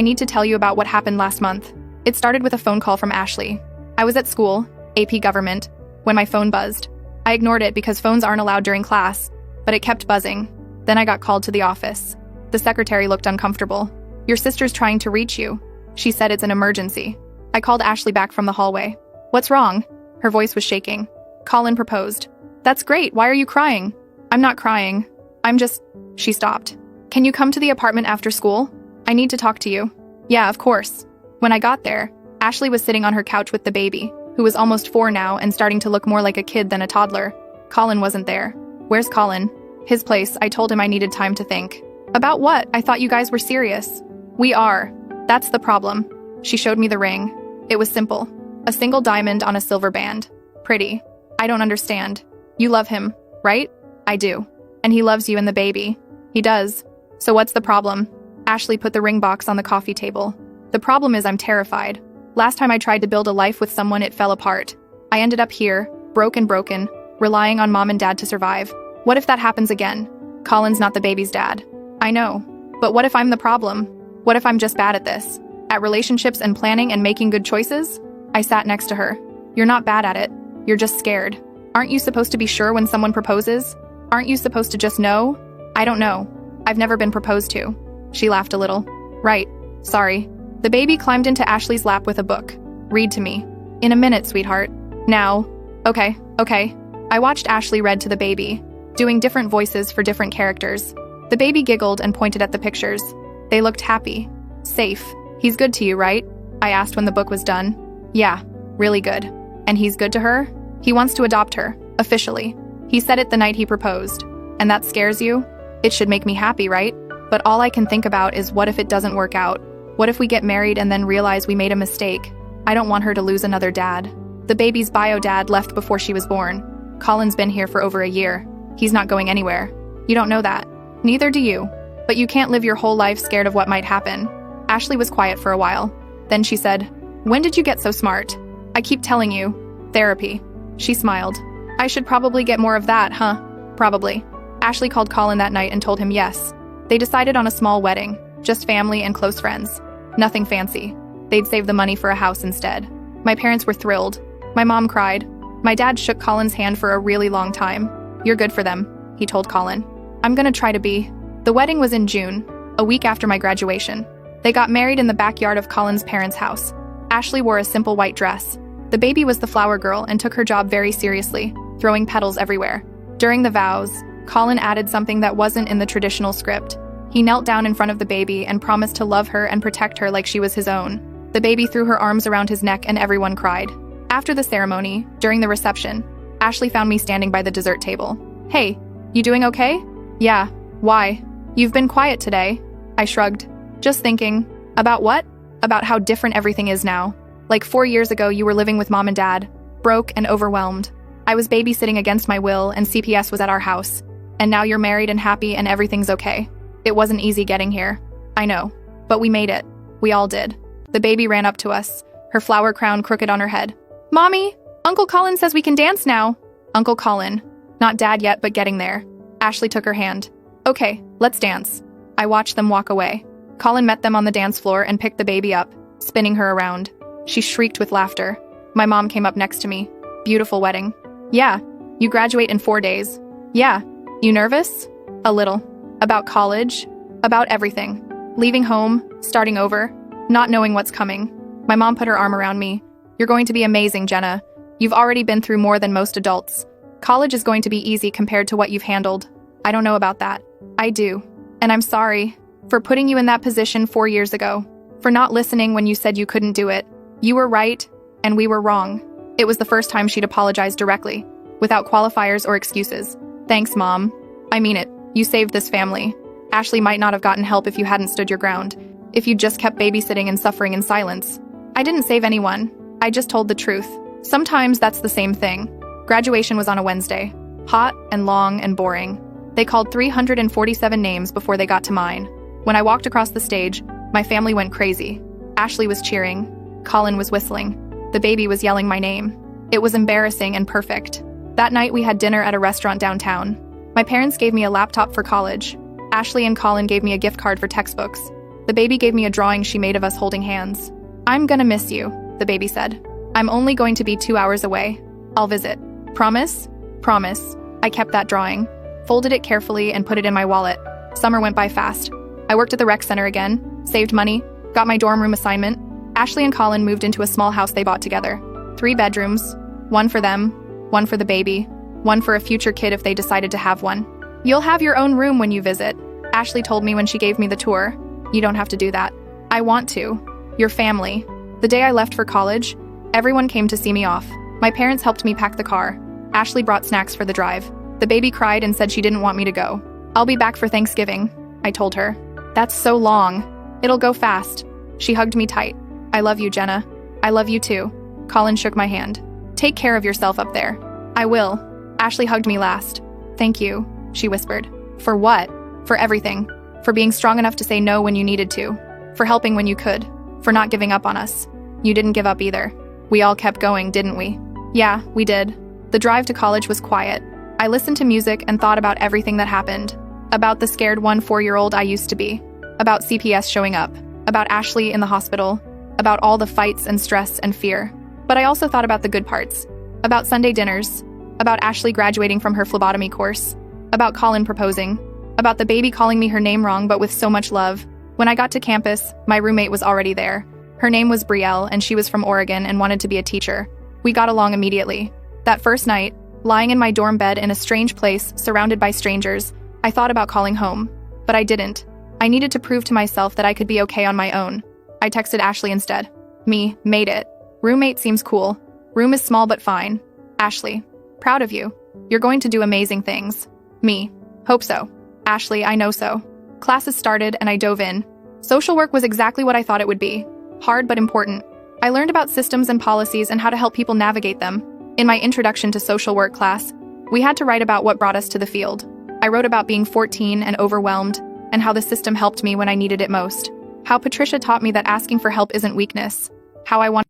need to tell you about what happened last month. It started with a phone call from Ashley. I was at school, AP Government, when my phone buzzed. I ignored it because phones aren't allowed during class, but it kept buzzing. Then I got called to the office. The secretary looked uncomfortable. "Your sister's trying to reach you." She said it's an emergency. I called Ashley back from the hallway. "What's wrong?" Her voice was shaking. Colin proposed. "That's great, why are you crying?" "I'm not crying. I'm just..." She stopped. "Can you come to the apartment after school? I need to talk to you." "Yeah, of course." When I got there, Ashley was sitting on her couch with the baby, who was almost 4 now and starting to look more like a kid than a toddler. Colin wasn't there. "Where's Colin?" "His place. I told him I needed time to think." "About what? I thought you guys were serious." "We are. That's the problem." She showed me the ring. It was simple. A single diamond on a silver band. Pretty. "I don't understand. You love him, right?" "I do. And he loves you and the baby." "He does. So what's the problem?" Ashley put the ring box on the coffee table. "The problem is I'm terrified. Last time I tried to build a life with someone, it fell apart. I ended up here, broken, relying on mom and dad to survive. What if that happens again? Colin's not the baby's dad." "I know. But what if I'm the problem? What if I'm just bad at this? At relationships and planning and making good choices?" I sat next to her. "You're not bad at it. You're just scared. Aren't you supposed to be sure when someone proposes? Aren't you supposed to just know?" "I don't know. I've never been proposed to." She laughed a little. "Right. Sorry." The baby climbed into Ashley's lap with a book. "Read to me." "In a minute, sweetheart." "Now." Okay. I watched Ashley read to the baby, doing different voices for different characters. The baby giggled and pointed at the pictures. They looked happy. "Safe. He's good to you, right?" I asked when the book was done. "Yeah, really good." "And he's good to her?" "He wants to adopt her, officially. He said it the night he proposed." "And that scares you?" "It should make me happy, right? But all I can think about is what if it doesn't work out? What if we get married and then realize we made a mistake? I don't want her to lose another dad." The baby's bio dad left before she was born. Colin's been here for over a year. He's not going anywhere. You don't know that. Neither do you. But you can't live your whole life scared of what might happen. Ashley was quiet for a while. Then she said, "When did you get so smart?" "I keep telling you. Therapy." She smiled. "I should probably get more of that, huh?" "Probably." Ashley called Colin that night and told him yes. They decided on a small wedding, just family and close friends. Nothing fancy. They'd save the money for a house instead. My parents were thrilled. My mom cried. My dad shook Colin's hand for a really long time. "You're good for them," he told Colin. "I'm gonna try to be." The wedding was in June, a week after my graduation. They got married in the backyard of Colin's parents' house. Ashley wore a simple white dress. The baby was the flower girl and took her job very seriously, throwing petals everywhere. During the vows, Colin added something that wasn't in the traditional script. He knelt down in front of the baby and promised to love her and protect her like she was his own. The baby threw her arms around his neck and everyone cried. After the ceremony, during the reception, Ashley found me standing by the dessert table. "Hey, you doing okay?" "Yeah. Why?" "You've been quiet today." I shrugged. "Just thinking." "About what?" "About how different everything is now. Like 4 years ago, you were living with mom and dad, broke and overwhelmed. I was babysitting against my will and CPS was at our house. And now you're married and happy and everything's okay. It wasn't easy getting here. I know. But we made it. We all did." The baby ran up to us, her flower crown crooked on her head. "Mommy, Uncle Colin says we can dance now." Uncle Colin. Not dad yet, but getting there. Ashley took her hand. "Okay, let's dance." I watched them walk away. Colin met them on the dance floor and picked the baby up, spinning her around. She shrieked with laughter. My mom came up next to me. "Beautiful wedding." "Yeah. You graduate in 4 days." "Yeah. You nervous?" "A little." "About college?" "About everything. Leaving home, starting over, not knowing what's coming." My mom put her arm around me. "You're going to be amazing, Jenna. You've already been through more than most adults. College is going to be easy compared to what you've handled." "I don't know about that." "I do. And I'm sorry for putting you in that position 4 years ago, for not listening when you said you couldn't do it. You were right, and we were wrong." It was the first time she'd apologized directly, without qualifiers or excuses. "Thanks, Mom. I mean it. You saved this family." Ashley might not have gotten help if you hadn't stood your ground, if you just kept babysitting and suffering in silence. I didn't save anyone. I just told the truth. Sometimes that's the same thing. Graduation was on a Wednesday. Hot and long and boring. They called 347 names before they got to mine. When I walked across the stage, my family went crazy. Ashley was cheering. Colin was whistling. The baby was yelling my name. It was embarrassing and perfect. That night we had dinner at a restaurant downtown. My parents gave me a laptop for college. Ashley and Colin gave me a gift card for textbooks. The baby gave me a drawing she made of us holding hands. "I'm gonna miss you," the baby said. "I'm only going to be 2 hours away. I'll visit. Promise?" Promise. I kept that drawing, folded it carefully, and put it in my wallet. Summer went by fast. I worked at the rec center again, saved money, got my dorm room assignment. Ashley and Colin moved into a small house they bought together. 3 bedrooms, one for them, one for the baby, one for a future kid if they decided to have one. "You'll have your own room when you visit," Ashley told me when she gave me the tour. "You don't have to do that." "I want to. Your family." The day I left for college, everyone came to see me off. My parents helped me pack the car. Ashley brought snacks for the drive. The baby cried and said she didn't want me to go. "I'll be back for Thanksgiving," I told her. "That's so long. It'll go fast." She hugged me tight. "I love you, Jenna." "I love you too." Colin shook my hand. "Take care of yourself up there." "I will." Ashley hugged me last. "Thank you," she whispered. "For what?" "For everything. For being strong enough to say no when you needed to. For helping when you could. For not giving up on us. You didn't give up either. We all kept going, didn't we?" "Yeah, we did." The drive to college was quiet. I listened to music and thought about everything that happened. About the scared 4-year-old I used to be. About CPS showing up. About Ashley in the hospital. About all the fights and stress and fear. But I also thought about the good parts. About Sunday dinners. About Ashley graduating from her phlebotomy course. About Colin proposing. About the baby calling me her name wrong but with so much love. When I got to campus, my roommate was already there. Her name was Brielle, and she was from Oregon and wanted to be a teacher. We got along immediately. That first night, lying in my dorm bed in a strange place, surrounded by strangers, I thought about calling home. But I didn't. I needed to prove to myself that I could be okay on my own. I texted Ashley instead. "Me, made it. Roommate seems cool. Room is small but fine. Ashley, proud of you. You're going to do amazing things." Me, hope so. Ashley, I know so. Classes started and I dove in. Social work was exactly what I thought it would be. Hard but important. I learned about systems and policies and how to help people navigate them. In my introduction to social work class, we had to write about what brought us to the field. I wrote about being 14 and overwhelmed, and how the system helped me when I needed it most. How Patricia taught me that asking for help isn't weakness. How I want.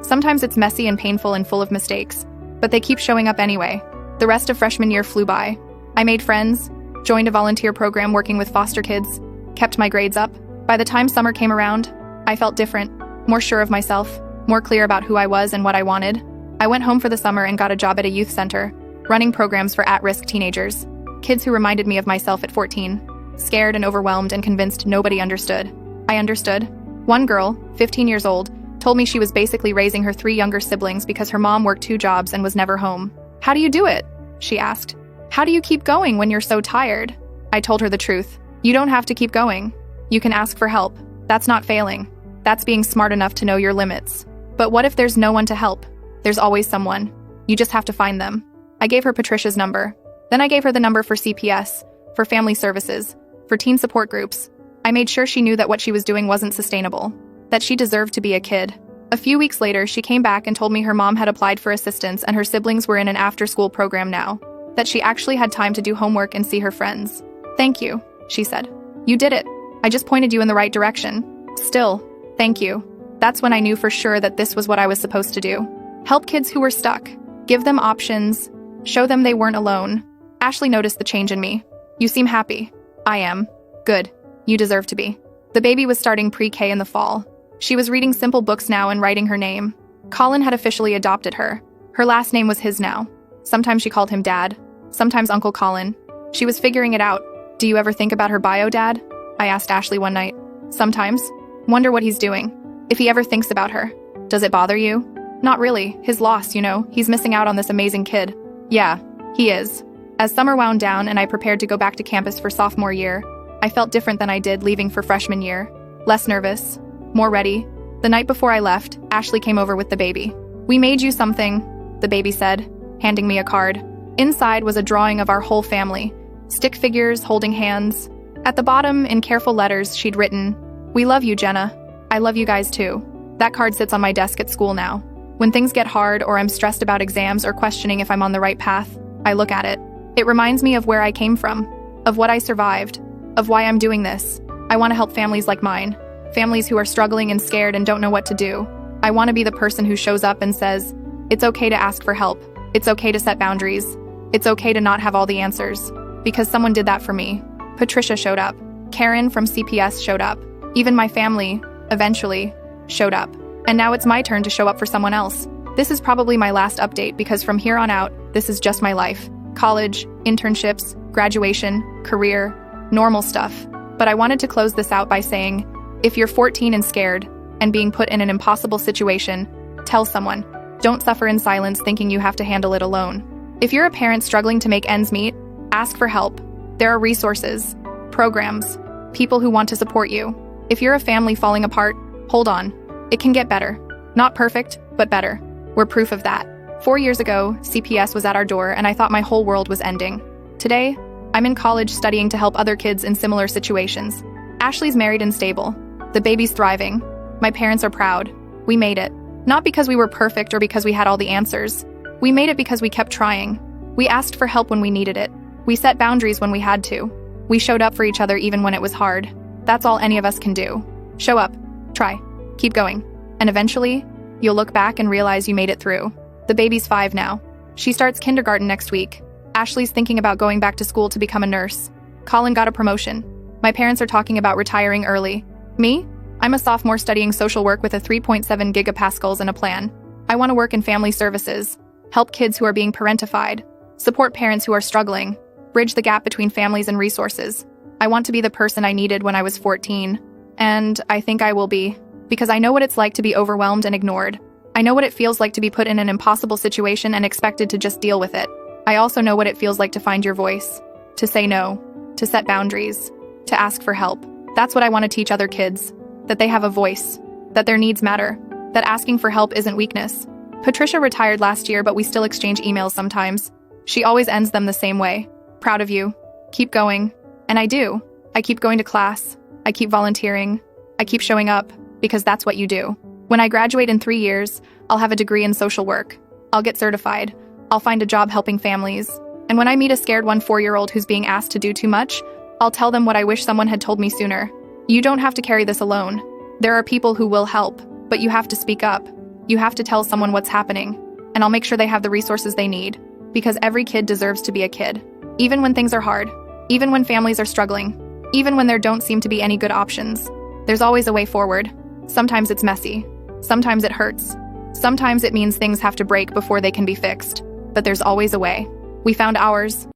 Sometimes it's messy and painful and full of mistakes, but they keep showing up anyway. The rest of freshman year flew by. I made friends, joined a volunteer program working with foster kids, kept my grades up. By the time summer came around, I felt different, more sure of myself, more clear about who I was and what I wanted. I went home for the summer and got a job at a youth center, running programs for at-risk teenagers. Kids who reminded me of myself at 14, scared and overwhelmed and convinced nobody understood. I understood. One girl, 15 years old, told me she was basically raising her 3 younger siblings because her mom worked 2 jobs and was never home. "How do you do it?" she asked. "How do you keep going when you're so tired?" I told her the truth. You don't have to keep going. You can ask for help. That's not failing. That's being smart enough to know your limits. But what if there's no one to help? There's always someone. You just have to find them. I gave her Patricia's number. Then I gave her the number for CPS, for family services, for teen support groups. I made sure she knew that what she was doing wasn't sustainable, that she deserved to be a kid. A few weeks later, she came back and told me her mom had applied for assistance and her siblings were in an after-school program now, that she actually had time to do homework and see her friends. "Thank you," she said. "You did it. I just pointed you in the right direction. Still, thank you." That's when I knew for sure that this was what I was supposed to do. Help kids who were stuck. Give them options. Show them they weren't alone. Ashley noticed the change in me. "You seem happy." "I am." "Good. You deserve to be." The baby was starting pre-K in the fall. She was reading simple books now and writing her name. Colin had officially adopted her. Her last name was his now. Sometimes she called him Dad. Sometimes Uncle Colin. She was figuring it out. "Do you ever think about her bio, Dad?" I asked Ashley one night. "Sometimes. Wonder what he's doing. If he ever thinks about her. Does it bother you?" "Not really. His loss, you know. He's missing out on this amazing kid." "Yeah, he is." As summer wound down and I prepared to go back to campus for sophomore year, I felt different than I did leaving for freshman year. Less nervous. More ready. The night before I left, Ashley came over with the baby. "We made you something," the baby said, handing me a card. Inside was a drawing of our whole family. Stick figures holding hands. At the bottom, in careful letters, she'd written, "We love you, Jenna. I love you guys too." That card sits on my desk at school now. When things get hard or I'm stressed about exams or questioning if I'm on the right path, I look at it. It reminds me of where I came from, of what I survived, of why I'm doing this. I want to help families like mine, families who are struggling and scared and don't know what to do. I want to be the person who shows up and says, "It's okay to ask for help. It's okay to set boundaries. It's okay to not have all the answers." Because someone did that for me. Patricia showed up. Karen from CPS showed up. Even my family, eventually, showed up. And now it's my turn to show up for someone else. This is probably my last update because from here on out, this is just my life. College, internships, graduation, career, normal stuff. But I wanted to close this out by saying, if you're 14 and scared, and being put in an impossible situation, tell someone. Don't suffer in silence thinking you have to handle it alone. If you're a parent struggling to make ends meet, ask for help. There are resources, programs, people who want to support you. If you're a family falling apart, hold on. It can get better. Not perfect, but better. We're proof of that. 4 years ago, CPS was at our door and I thought my whole world was ending. Today, I'm in college studying to help other kids in similar situations. Ashley's married and stable. The baby's thriving. My parents are proud. We made it. Not because we were perfect or because we had all the answers. We made it because we kept trying. We asked for help when we needed it. We set boundaries when we had to. We showed up for each other even when it was hard. That's all any of us can do. Show up. Try. Keep going. And eventually, you'll look back and realize you made it through. The baby's 5 now. She starts kindergarten next week. Ashley's thinking about going back to school to become a nurse. Colin got a promotion. My parents are talking about retiring early. Me? I'm a sophomore studying social work with a 3.7 gigapascals and a plan. I want to work in family services, help kids who are being parentified, support parents who are struggling, bridge the gap between families and resources. I want to be the person I needed when I was 14. And I think I will be, because I know what it's like to be overwhelmed and ignored. I know what it feels like to be put in an impossible situation and expected to just deal with it. I also know what it feels like to find your voice, to say no, to set boundaries, to ask for help. That's what I want to teach other kids, that they have a voice, that their needs matter, that asking for help isn't weakness. Patricia retired last year, but we still exchange emails sometimes. She always ends them the same way. Proud of you. Keep going. And I do. I keep going to class. I keep volunteering. I keep showing up, because that's what you do. When I graduate in 3 years, I'll have a degree in social work. I'll get certified. I'll find a job helping families. And when I meet a scared 4-year-old who's being asked to do too much, I'll tell them what I wish someone had told me sooner. You don't have to carry this alone. There are people who will help, but you have to speak up. You have to tell someone what's happening. And I'll make sure they have the resources they need. Because every kid deserves to be a kid. Even when things are hard. Even when families are struggling. Even when there don't seem to be any good options. There's always a way forward. Sometimes it's messy. Sometimes it hurts. Sometimes it means things have to break before they can be fixed, but there's always a way. We found ours.